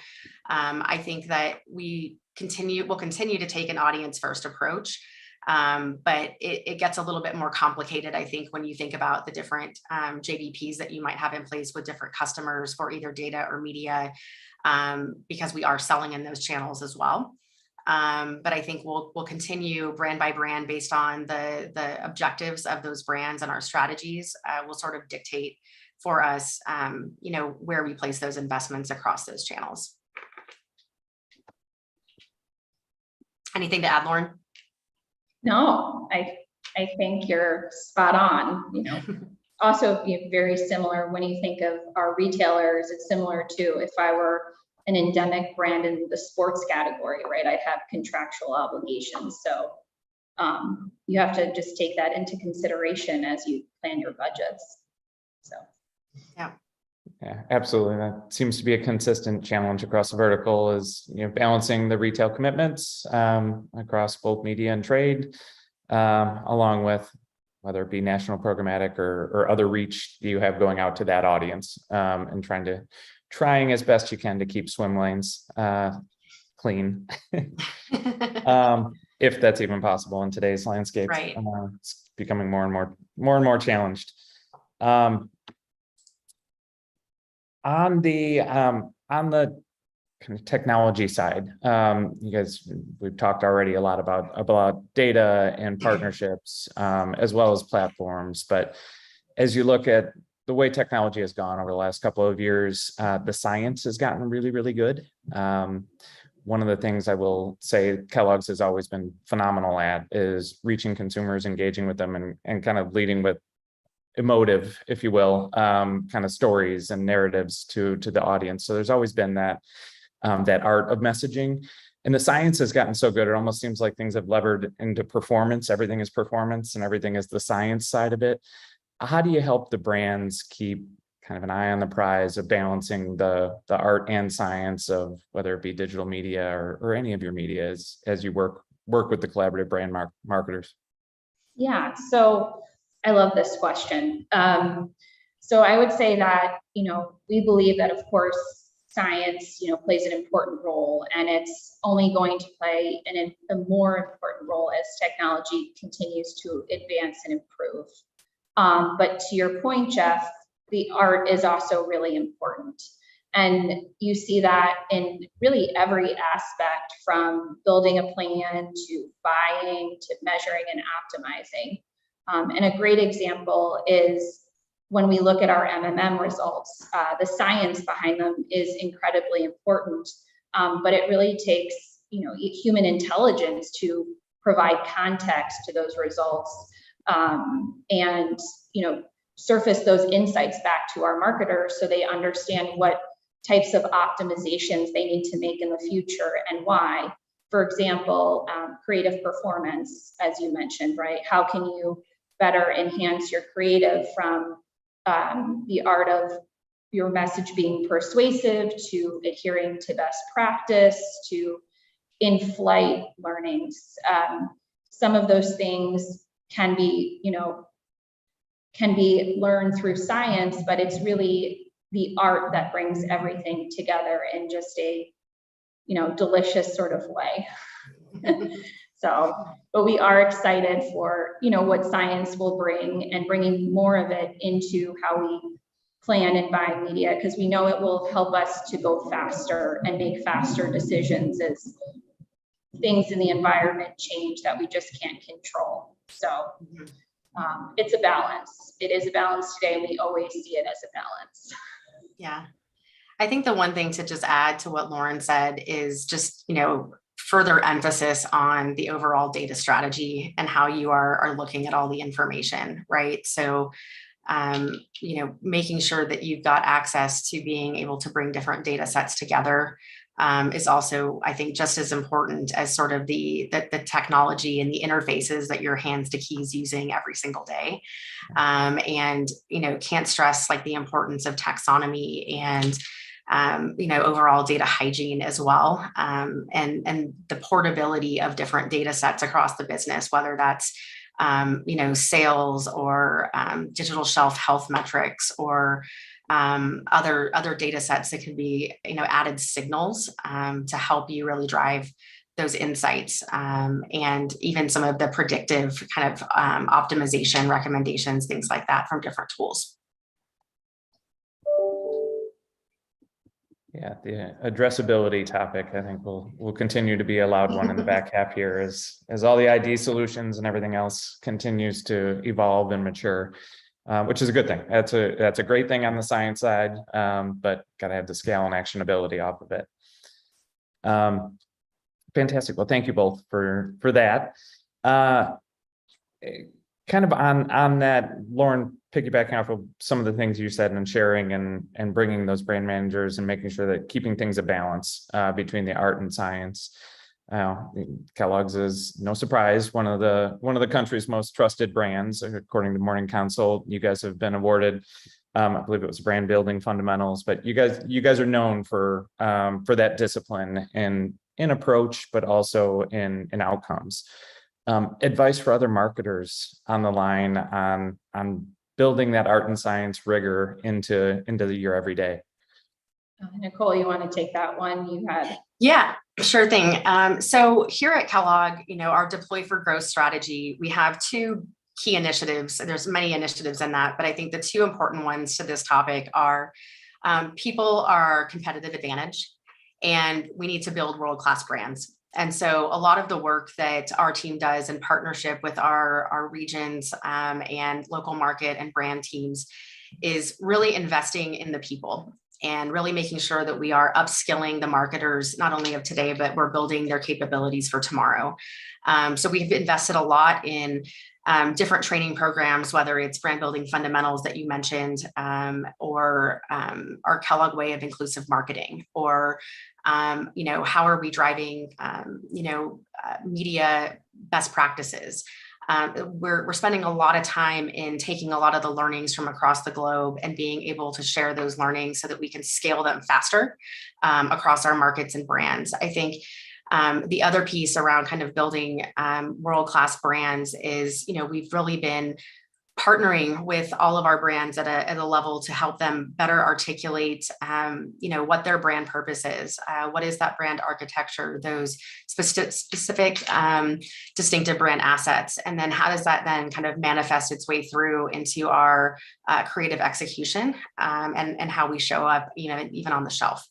I think that we'll continue to take an audience first approach. But it gets a little bit more complicated, I think, when you think about the different JBPs that you might have in place with different customers for either data or media, because we are selling in those channels as well. But I think we'll continue brand by brand based on the objectives of those brands, and our strategies will sort of dictate for us, where we place those investments across those channels. Anything to add, Lauren? No, I think you're spot on. Also very similar when you think of our retailers. It's similar to if I were an endemic brand in the sports category, right? I have contractual obligations. So you have to just take that into consideration as you plan your budgets. So, yeah, absolutely. That seems to be a consistent challenge across the vertical, is balancing the retail commitments across both media and trade, along with whether it be national programmatic or other reach you have going out to that audience, and trying as best you can to keep swim lanes clean, if that's even possible in today's landscape. Right. It's becoming more and more challenged. On the kind of technology side, we've talked already a lot about data and partnerships, as well as platforms. But as you look at the way technology has gone over the last couple of years, the science has gotten really, really good. One of the things I will say Kellogg's has always been phenomenal at is reaching consumers, engaging with them, and kind of leading with emotive, if you will, kind of stories and narratives to the audience. So there's always been that art of messaging, and the science has gotten so good. It almost seems like things have levered into performance. Everything is performance, and everything is the science side of it. How do you help the brands keep kind of an eye on the prize of balancing the art and science of whether it be digital media or any of your media as you work with the collaborative brand marketers? Yeah, so I love this question. So I would say that, we believe that, of course, science, plays an important role, and it's only going to play a more important role as technology continues to advance and improve. But to your point, Jeff, the art is also really important. And you see that in really every aspect, from building a plan to buying to measuring and optimizing. And a great example is when we look at our MMM results, the science behind them is incredibly important, but it really takes, human intelligence to provide context to those results, and, surface those insights back to our marketers so they understand what types of optimizations they need to make in the future and why. For example, creative performance, as you mentioned, right? How can you better enhance your creative from the art of your message being persuasive to adhering to best practice to in-flight learnings? Some of those things can be learned through science, but it's really the art that brings everything together in just a, delicious sort of way. So, but we are excited for, what science will bring, and bringing more of it into how we plan and buy media, because we know it will help us to go faster and make faster decisions as things in the environment change that we just can't control. So it's a balance. It is a balance today, and we always see it as a balance. Yeah. I think the one thing to just add to what Lauren said is just, further emphasis on the overall data strategy and how you are looking at all the information, right? So, making sure that you've got access to being able to bring different data sets together is also, I think, just as important as sort of the technology and the interfaces that your hands to keys using every single day. And, can't stress like the importance of taxonomy and overall data hygiene as well, and the portability of different data sets across the business, whether that's sales or digital shelf health metrics or other data sets that can be added signals to help you really drive those insights, and even some of the predictive kind of optimization recommendations, things like that from different tools. Yeah, the addressability topic, I think will continue to be a loud one in the back half here as all the ID solutions and everything else continues to evolve and mature, which is a good thing. That's a great thing on the science side, but got to have the scale and actionability off of it. Fantastic. Well, thank you both for that. Kind of on that, Lauren, piggybacking off of some of the things you said and sharing and bringing those brand managers and making sure that keeping things a balance between the art and science. Kellogg's is no surprise one of the country's most trusted brands, according to Morning Consult. You guys have been awarded, I believe it was brand building fundamentals, but you guys are known for that discipline in approach, but also in outcomes. Advice for other marketers on the line on building that art and science rigor into your everyday. Nicole, you want to take that one? You had. Yeah, sure thing. So here at Kellogg, our Deploy for Growth strategy, we have two key initiatives. There's many initiatives in that, but I think the two important ones to this topic are people are competitive advantage, and we need to build world-class brands. And so a lot of the work that our team does in partnership with our regions and local market and brand teams is really investing in the people and really making sure that we are upskilling the marketers, not only of today, but we're building their capabilities for tomorrow. So we've invested a lot in different training programs, whether it's brand building fundamentals that you mentioned, or our Kellogg way of inclusive marketing, or how are we driving media best practices. We're spending a lot of time in taking a lot of the learnings from across the globe and being able to share those learnings so that we can scale them faster across our markets and brands. I think the other piece around kind of building world-class brands is, we've really been partnering with all of our brands at a level to help them better articulate, what their brand purpose is, what is that brand architecture, those specific distinctive brand assets, and then how does that then kind of manifest its way through into our creative execution and how we show up, even on the shelf.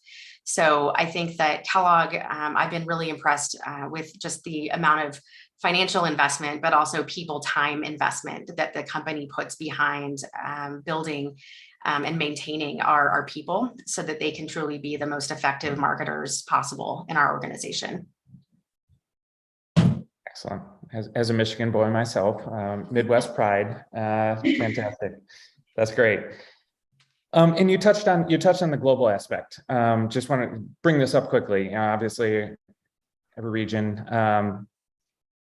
So I think that Kellogg, I've been really impressed with just the amount of financial investment, but also people time investment that the company puts behind building and maintaining our people so that they can truly be the most effective marketers possible in our organization. Excellent. As a Michigan boy myself, Midwest pride, fantastic. That's great. And you touched on the global aspect. Just want to bring this up quickly. Obviously, every region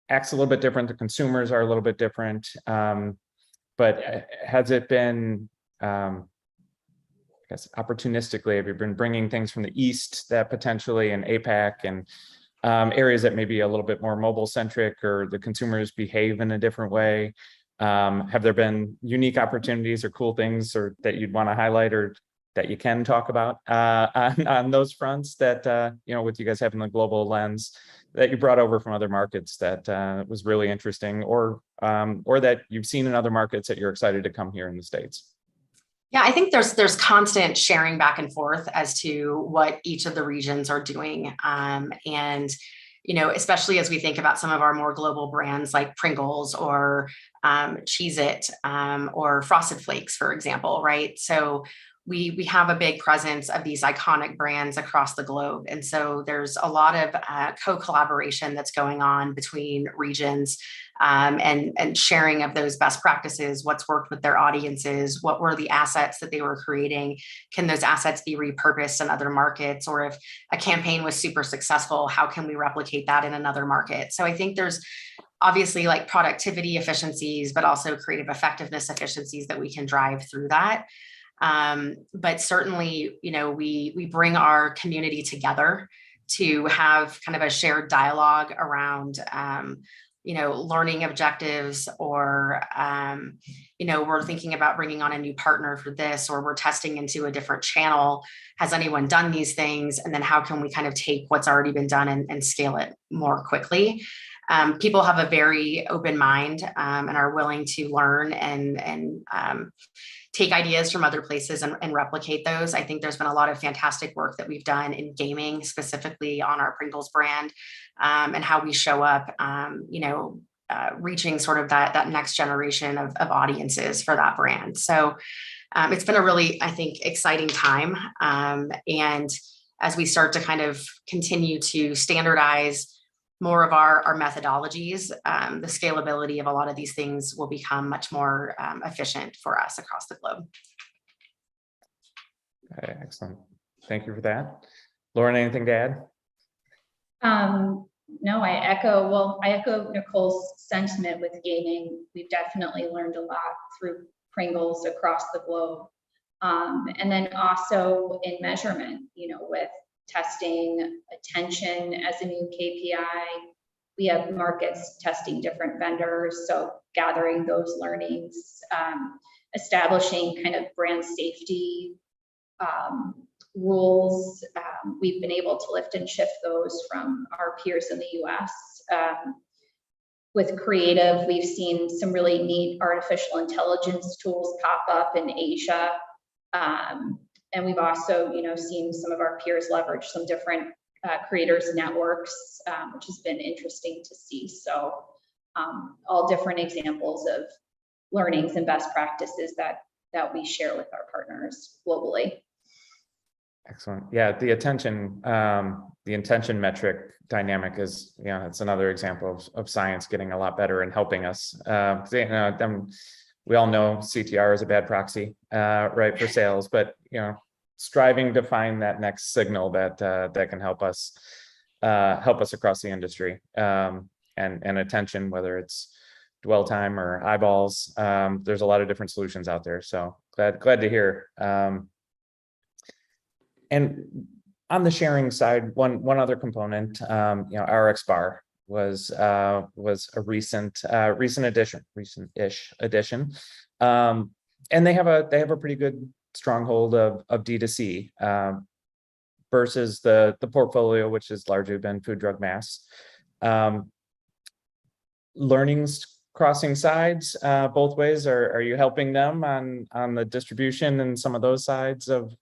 acts a little bit different. The consumers are a little bit different. But has it been, I guess, opportunistically, have you been bringing things from the East that potentially in APAC and areas that may be a little bit more mobile centric, or the consumers behave in a different way? Have there been unique opportunities or cool things or that you'd want to highlight or that you can talk about on those fronts that, with you guys having the global lens that you brought over from other markets that was really interesting, or that you've seen in other markets that you're excited to come here in the States? Yeah, I think there's constant sharing back and forth as to what each of the regions are doing. And especially as we think about some of our more global brands like Pringles or Cheez-It or Frosted Flakes, for example, right? So we have a big presence of these iconic brands across the globe. And so there's a lot of co-collaboration that's going on between regions and sharing of those best practices, what's worked with their audiences, what were the assets that they were creating, can those assets be repurposed in other markets, or if a campaign was super successful, how can we replicate that in another market? So I think there's obviously like productivity efficiencies, but also creative effectiveness efficiencies that we can drive through that. But certainly, we bring our community together to have kind of a shared dialogue around, learning objectives, or, we're thinking about bringing on a new partner for this, or we're testing into a different channel. Has anyone done these things? And then how can we kind of take what's already been done and scale it more quickly? People have a very open mind, and are willing to learn and take ideas from other places and replicate those. I think there's been a lot of fantastic work that we've done in gaming, specifically on our Pringles brand, and how we show up, reaching sort of that next generation of audiences for that brand. So it's been a really, I think, exciting time. And as we start to kind of continue to standardize more of our methodologies, the scalability of a lot of these things will become much more efficient for us across the globe. Okay, excellent. Thank you for that. Lauren, anything to add? No, I echo Nicole's sentiment with gaming. We've definitely learned a lot through Pringles across the globe. And then also in measurement, with testing attention as a new KPI. We have markets testing different vendors, so gathering those learnings, establishing kind of brand safety rules. We've been able to lift and shift those from our peers in the US. With creative, we've seen some really neat artificial intelligence tools pop up in Asia. And we've also, seen some of our peers leverage some different creators networks, which has been interesting to see. So all different examples of learnings and best practices that we share with our partners globally. Excellent. Yeah, the intention metric dynamic is, it's another example of science getting a lot better and helping us. We all know CTR is a bad proxy, right, for sales, but striving to find that next signal that can help us across the industry, and attention, whether it's dwell time or eyeballs. There's a lot of different solutions out there. So glad to hear. And on the sharing side, one other component, RxBar was a recent-ish addition, and they have a pretty good stronghold of D2C versus the portfolio, which has largely been food, drug, mass. Learnings crossing sides both ways. Are you helping them on the distribution and some of those sides of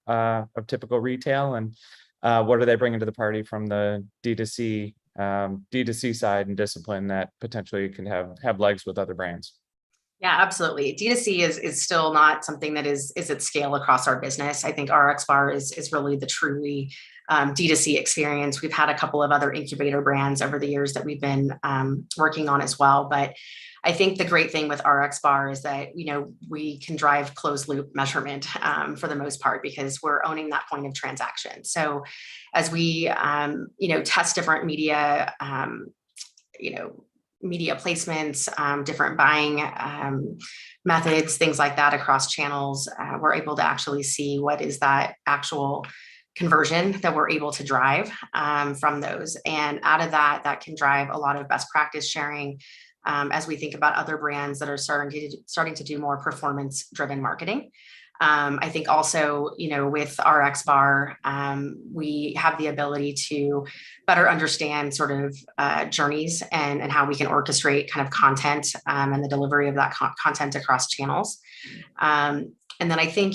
typical retail, and what are they bringing to the party from the D2C side and discipline that potentially can have legs with other brands? Yeah, absolutely. D2C is still not something that is at scale across our business. I think RxBar is really the truly D2C experience. We've had a couple of other incubator brands over the years that we've been working on as well. But I think the great thing with RxBar is that, we can drive closed loop measurement for the most part, because we're owning that point of transaction. So as we, test different media, media placements, different buying methods, things like that across channels, we're able to actually see what is that actual conversion that we're able to drive from those. And out of that can drive a lot of best practice sharing as we think about other brands that are starting to do more performance driven marketing. I think also, with RxBar, we have the ability to better understand sort of journeys and how we can orchestrate kind of content and the delivery of that content across channels. And then I think,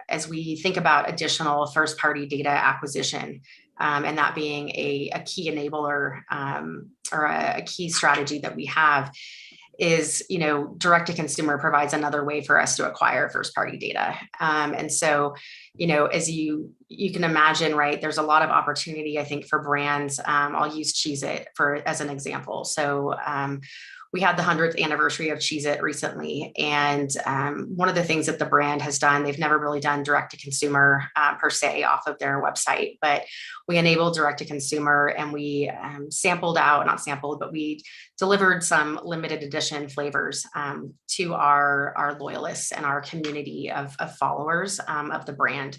as we think about additional first party data acquisition, and that being a key enabler or a key strategy that we have, is, direct to consumer provides another way for us to acquire first party data. And so, as you can imagine, right, there's a lot of opportunity, I think, for brands. I'll use Cheez-It as an example. So we had the 100th anniversary of Cheez-It recently. And one of the things that the brand has done, they've never really done direct to consumer per se off of their website, but we enabled direct to consumer, and we we delivered some limited edition flavors to our loyalists and our community of followers of the brand.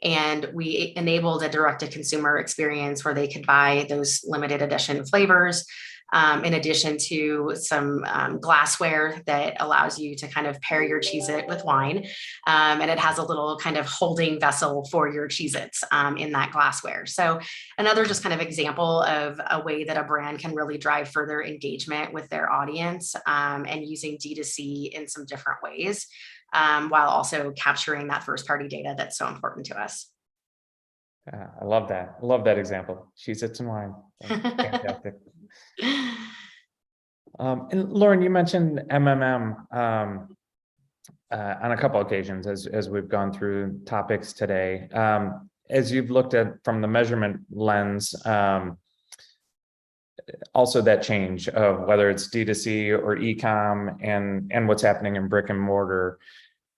And we enabled a direct to consumer experience where they could buy those limited edition flavors, in addition to some glassware that allows you to kind of pair your Cheez-It with wine. And it has a little kind of holding vessel for your Cheez-Its in that glassware. So another just kind of example of a way that a brand can really drive further engagement with their audience, and using D2C in some different ways, while also capturing that first party data that's so important to us. I love that. I love that example. Cheez-Its and wine. Fantastic. And Lauren, you mentioned MMM on a couple occasions as we've gone through topics today. As you've looked at from the measurement lens, also that change of whether it's D2C or e-com and what's happening in brick and mortar,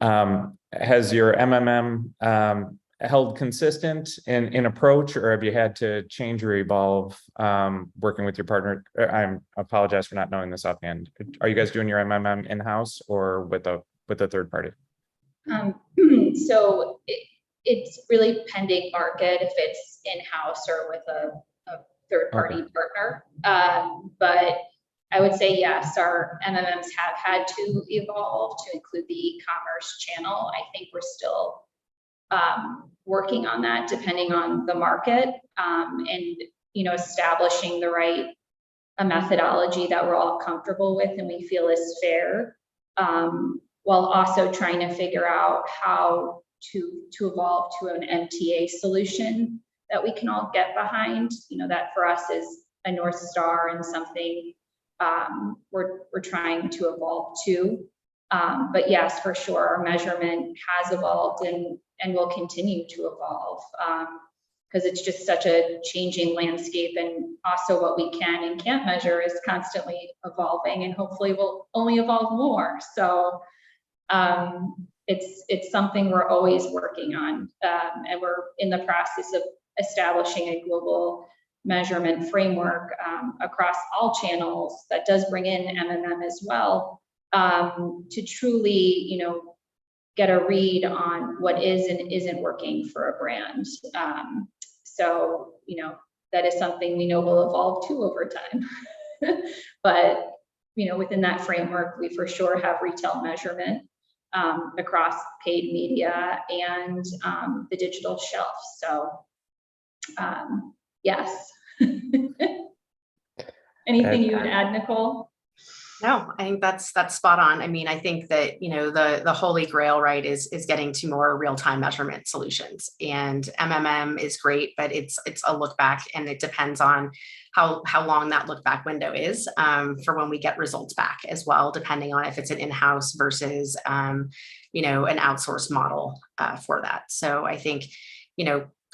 has your MMM held consistent in approach, or have you had to change or evolve working with your partner? I apologize for not knowing this offhand. Are you guys doing your MMM in-house or with a third party? So it's really pending market if it's in-house or with a third party partner. But I would say yes, our MMMs have had to evolve to include the e-commerce channel. I think we're still working on that depending on the market, and establishing the right methodology that we're all comfortable with and we feel is fair, while also trying to figure out how to evolve to an MTA solution that we can all get behind. That for us is a North Star and something we're trying to evolve to. But yes, for sure, our measurement has evolved and will continue to evolve, because it's just such a changing landscape, and also what we can and can't measure is constantly evolving, and hopefully will only evolve more. So it's something we're always working on, and we're in the process of establishing a global measurement framework across all channels that does bring in MMM as well, to truly, get a read on what is and isn't working for a brand. So, that is something we know will evolve too over time. But, within that framework, we for sure have retail measurement across paid media and the digital shelf. So, yes. Anything you would add, Nicole? No, I think that's spot on. I mean, I think that, the holy grail, right, is getting to more real-time measurement solutions. And MMM is great, but it's a look back, and it depends on how long that look back window is for when we get results back as well, depending on if it's an in-house versus, an outsourced model for that. So I think,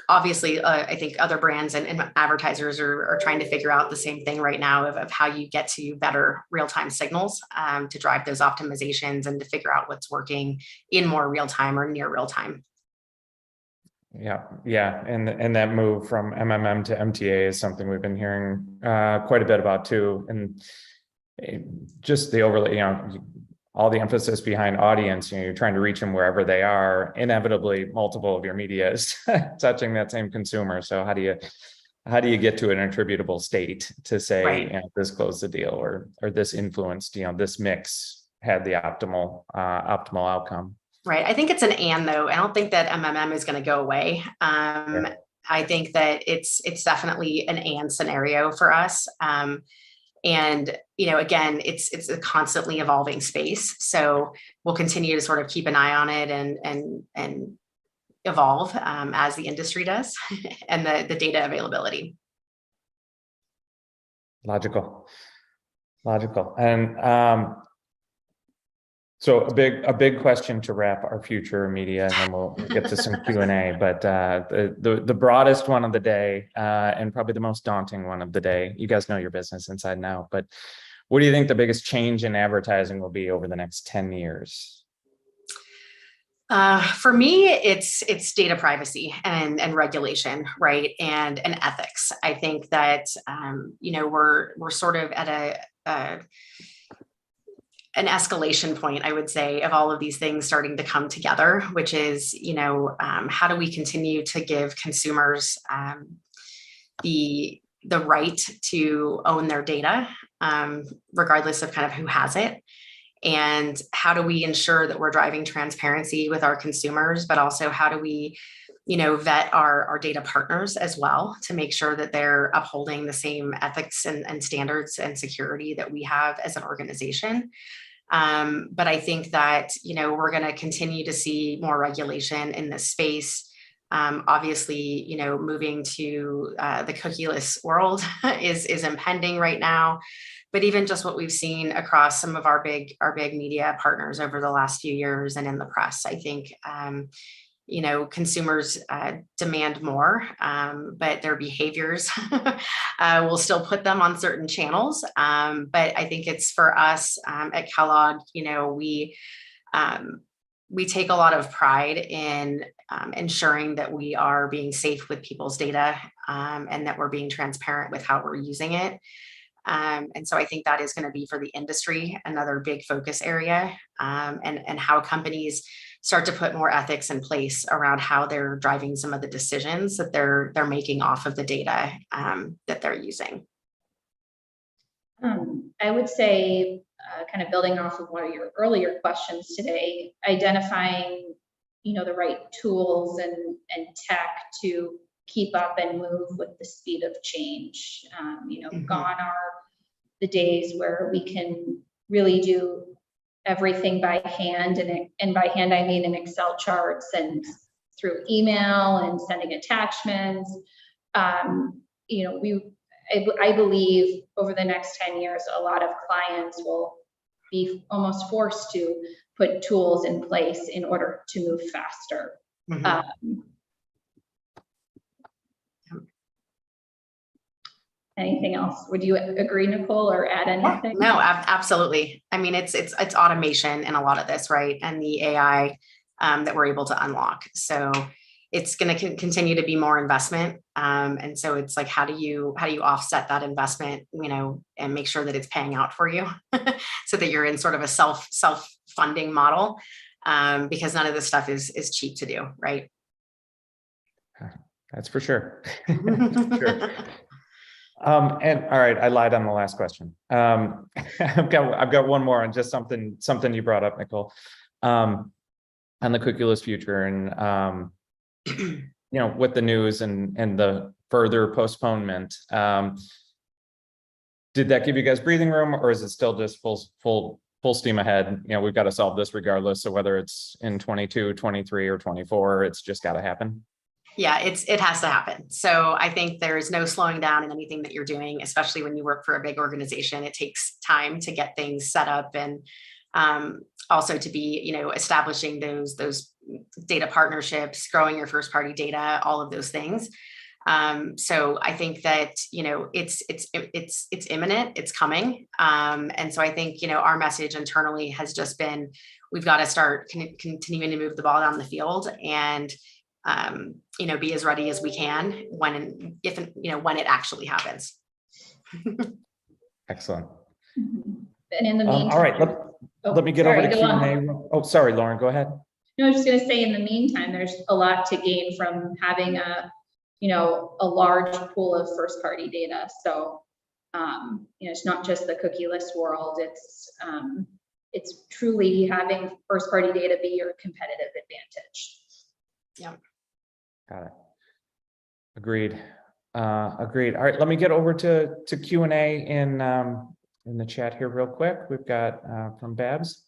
obviously, I think other brands and advertisers are trying to figure out the same thing right now of how you get to better real-time signals to drive those optimizations and to figure out what's working in more real-time or near real-time. Yeah. And that move from MMM to MTA is something we've been hearing quite a bit about too. And just the overlay, all the emphasis behind audience, you're trying to reach them wherever they are. Inevitably, multiple of your media is touching that same consumer. So how do you get to an attributable state to say, right, this closed the deal, or this influenced, this mix had the optimal outcome? Right. I think it's an and though. I don't think that MMM is going to go away. Yeah. I think that it's definitely an and scenario for us. And, again, it's a constantly evolving space. So we'll continue to sort of keep an eye on it and evolve as the industry does and the data availability. Logical. And so a big question to wrap our future media, and then we'll get to some Q&A. But the broadest one of the day, and probably the most daunting one of the day. You guys know your business inside and out, but what do you think the biggest change in advertising will be over the next 10 years? For me, it's data privacy and regulation, right, and ethics. I think that we're sort of at an escalation point, I would say, of all of these things starting to come together, which is, how do we continue to give consumers the right to own their data, regardless of kind of who has it? And how do we ensure that we're driving transparency with our consumers, but also how do we, vet our data partners as well to make sure that they're upholding the same ethics and standards and security that we have as an organization. But I think that, we're going to continue to see more regulation in this space. Obviously, moving to the cookieless world is impending right now. But even just what we've seen across some of our big media partners over the last few years and in the press, I think, consumers demand more, but their behaviors will still put them on certain channels. But I think it's for us at Kellogg, we take a lot of pride in ensuring that we are being safe with people's data, and that we're being transparent with how we're using it. And so I think that is going to be for the industry another big focus area, and how companies start to put more ethics in place around how they're driving some of the decisions that they're making off of the data that they're using. I would say, kind of building off of one of your earlier questions today, identifying, the right tools and tech to keep up and move with the speed of change. Gone are the days where we can really do everything by hand, and by hand I mean in Excel charts and through email and sending attachments. I believe over the next 10 years, a lot of clients will be almost forced to put tools in place in order to move faster. Anything else? Would you agree, Nicole, or add anything? No, absolutely. I mean, it's automation in a lot of this, right? And the AI that we're able to unlock. So it's going to continue to be more investment. And so it's like, how do you offset that investment, and make sure that it's paying out for you so that you're in sort of a self-funding model, because none of this stuff is cheap to do, right? That's for sure. Sure. And all right, I lied on the last question. I've got one more on just something you brought up, Nicole, on the cookieless future, and with the news and the further postponement. Did that give you guys breathing room, or is it still just full steam ahead? We've got to solve this regardless. So whether it's in 22, 23, or 24, it's just got to happen. Yeah, it has to happen. So I think there is no slowing down in anything that you're doing, especially when you work for a big organization. It takes time to get things set up, and also to be, establishing those data partnerships, growing your first party data, all of those things. So I think that, it's imminent, it's coming. And so I think, our message internally has just been, we've got to start continuing to move the ball down the field, and be as ready as we can when it actually happens. Excellent. And in the meantime, all right, let me get over to Q&A. Oh, sorry, Lauren, go ahead. No, I was just going to say, in the meantime, there's a lot to gain from having a large pool of first party data. So, it's not just the cookieless world. It's truly having first party data be your competitive advantage. Yeah. Got it. Agreed. Agreed. All right, let me get over to Q&A in the chat here real quick. We've got from Babs.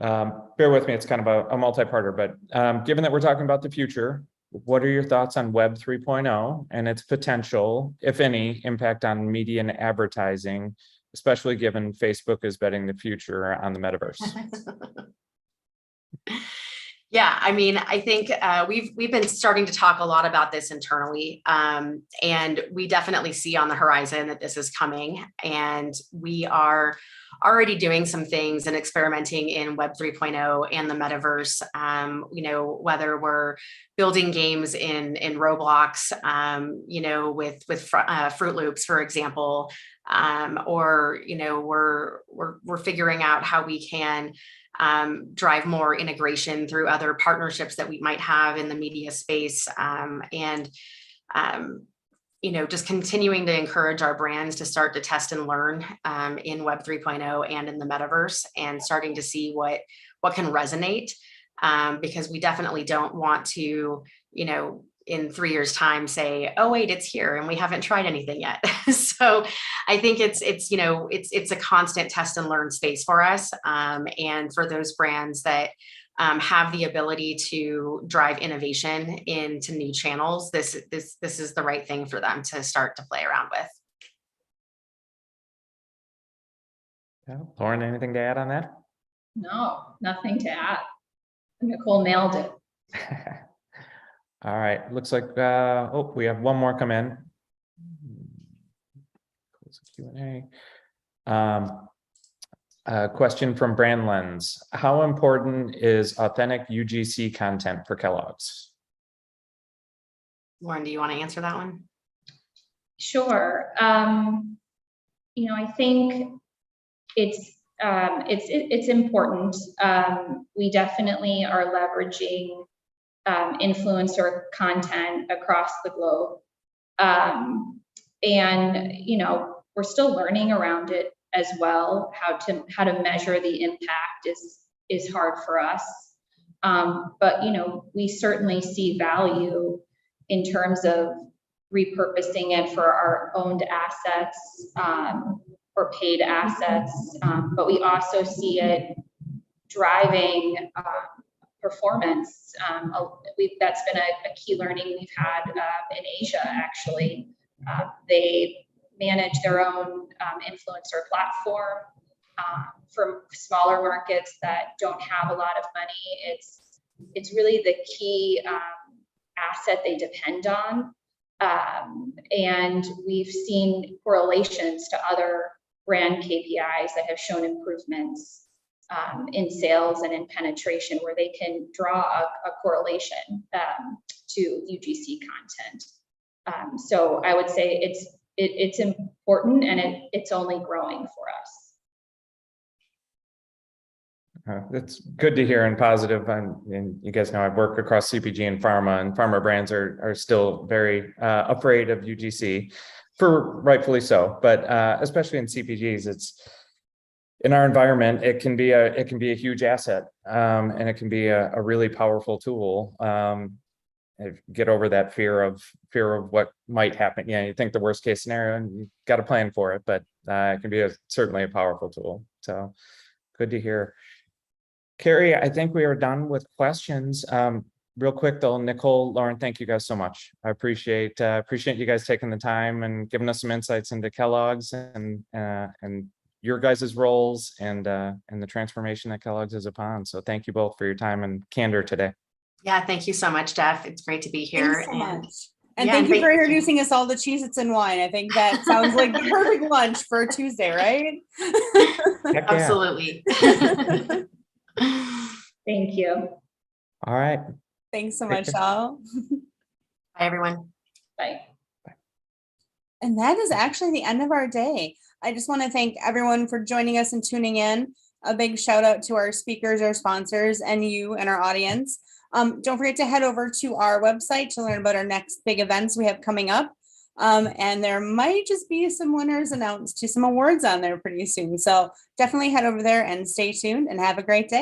Bear with me, it's kind of a multi-parter, but given that we're talking about the future, what are your thoughts on Web 3.0 and its potential, if any, impact on media and advertising, especially given Facebook is betting the future on the metaverse? Yeah, I mean, I think we've been starting to talk a lot about this internally, and we definitely see on the horizon that this is coming, and we are already doing some things and experimenting in Web 3.0 and the metaverse. Whether we're building games in Roblox, with Fruit Loops, for example, or we're figuring out how we can drive more integration through other partnerships that we might have in the media space, and just continuing to encourage our brands to start to test and learn in Web 3.0 and in the metaverse, and starting to see what can resonate, because we definitely don't want to, in 3 years' time say, oh wait, it's here and we haven't tried anything yet. So I think it's a constant test and learn space for us, and for those brands that have the ability to drive innovation into new channels, this is the right thing for them to start to play around with. Yeah. Lauren, anything to add on that? No, nothing to add. Nicole nailed it. All right, looks like, we have one more come in. Close the Q&A. A question from Brand Lens. How important is authentic UGC content for Kellogg's? Lauren, do you want to answer that one? Sure. I think it's important. We definitely are leveraging influencer content across the globe. We're still learning around it as well. How to measure the impact is hard for us. But we certainly see value in terms of repurposing it for our owned assets, or paid assets. But we also see it driving performance. That's been a key learning we've had in Asia, actually. They manage their own influencer platform. For smaller markets that don't have a lot of money, it's really the key asset they depend on. And we've seen correlations to other brand KPIs that have shown improvements in sales and in penetration, where they can draw a correlation to UGC content. So I would say it's important, and it's only growing for us. It's good to hear and positive. And you guys know I've worked across CPG and pharma brands are still very afraid of UGC, for rightfully so. But especially in CPGs, it's in our environment, it can be a huge asset, and it can be a really powerful tool. Get over that fear of what might happen. Yeah, you think the worst case scenario, and you got a plan for it, but it can be certainly a powerful tool. So good to hear. Carrie, I think we are done with questions. Real quick though, Nicole, Lauren, thank you guys so much. I appreciate you guys taking the time and giving us some insights into Kellogg's and your guys' roles and the transformation that Kellogg's is upon. So thank you both for your time and candor today. Yeah, thank you so much, Jeff. It's great to be here. Thanks so much. And thank you for introducing us all to Cheez-Its and wine. I think that sounds like the perfect lunch for a Tuesday, right? Heck yeah. Absolutely. Thank you. All right. Thanks so much, all. Bye, everyone. Bye. And that is actually the end of our day. I just want to thank everyone for joining us and tuning in. A big shout out to our speakers, our sponsors, and you and our audience. Don't forget to head over to our website to learn about our next big events we have coming up. And there might just be some winners announced to some awards on there pretty soon. So definitely head over there and stay tuned and have a great day.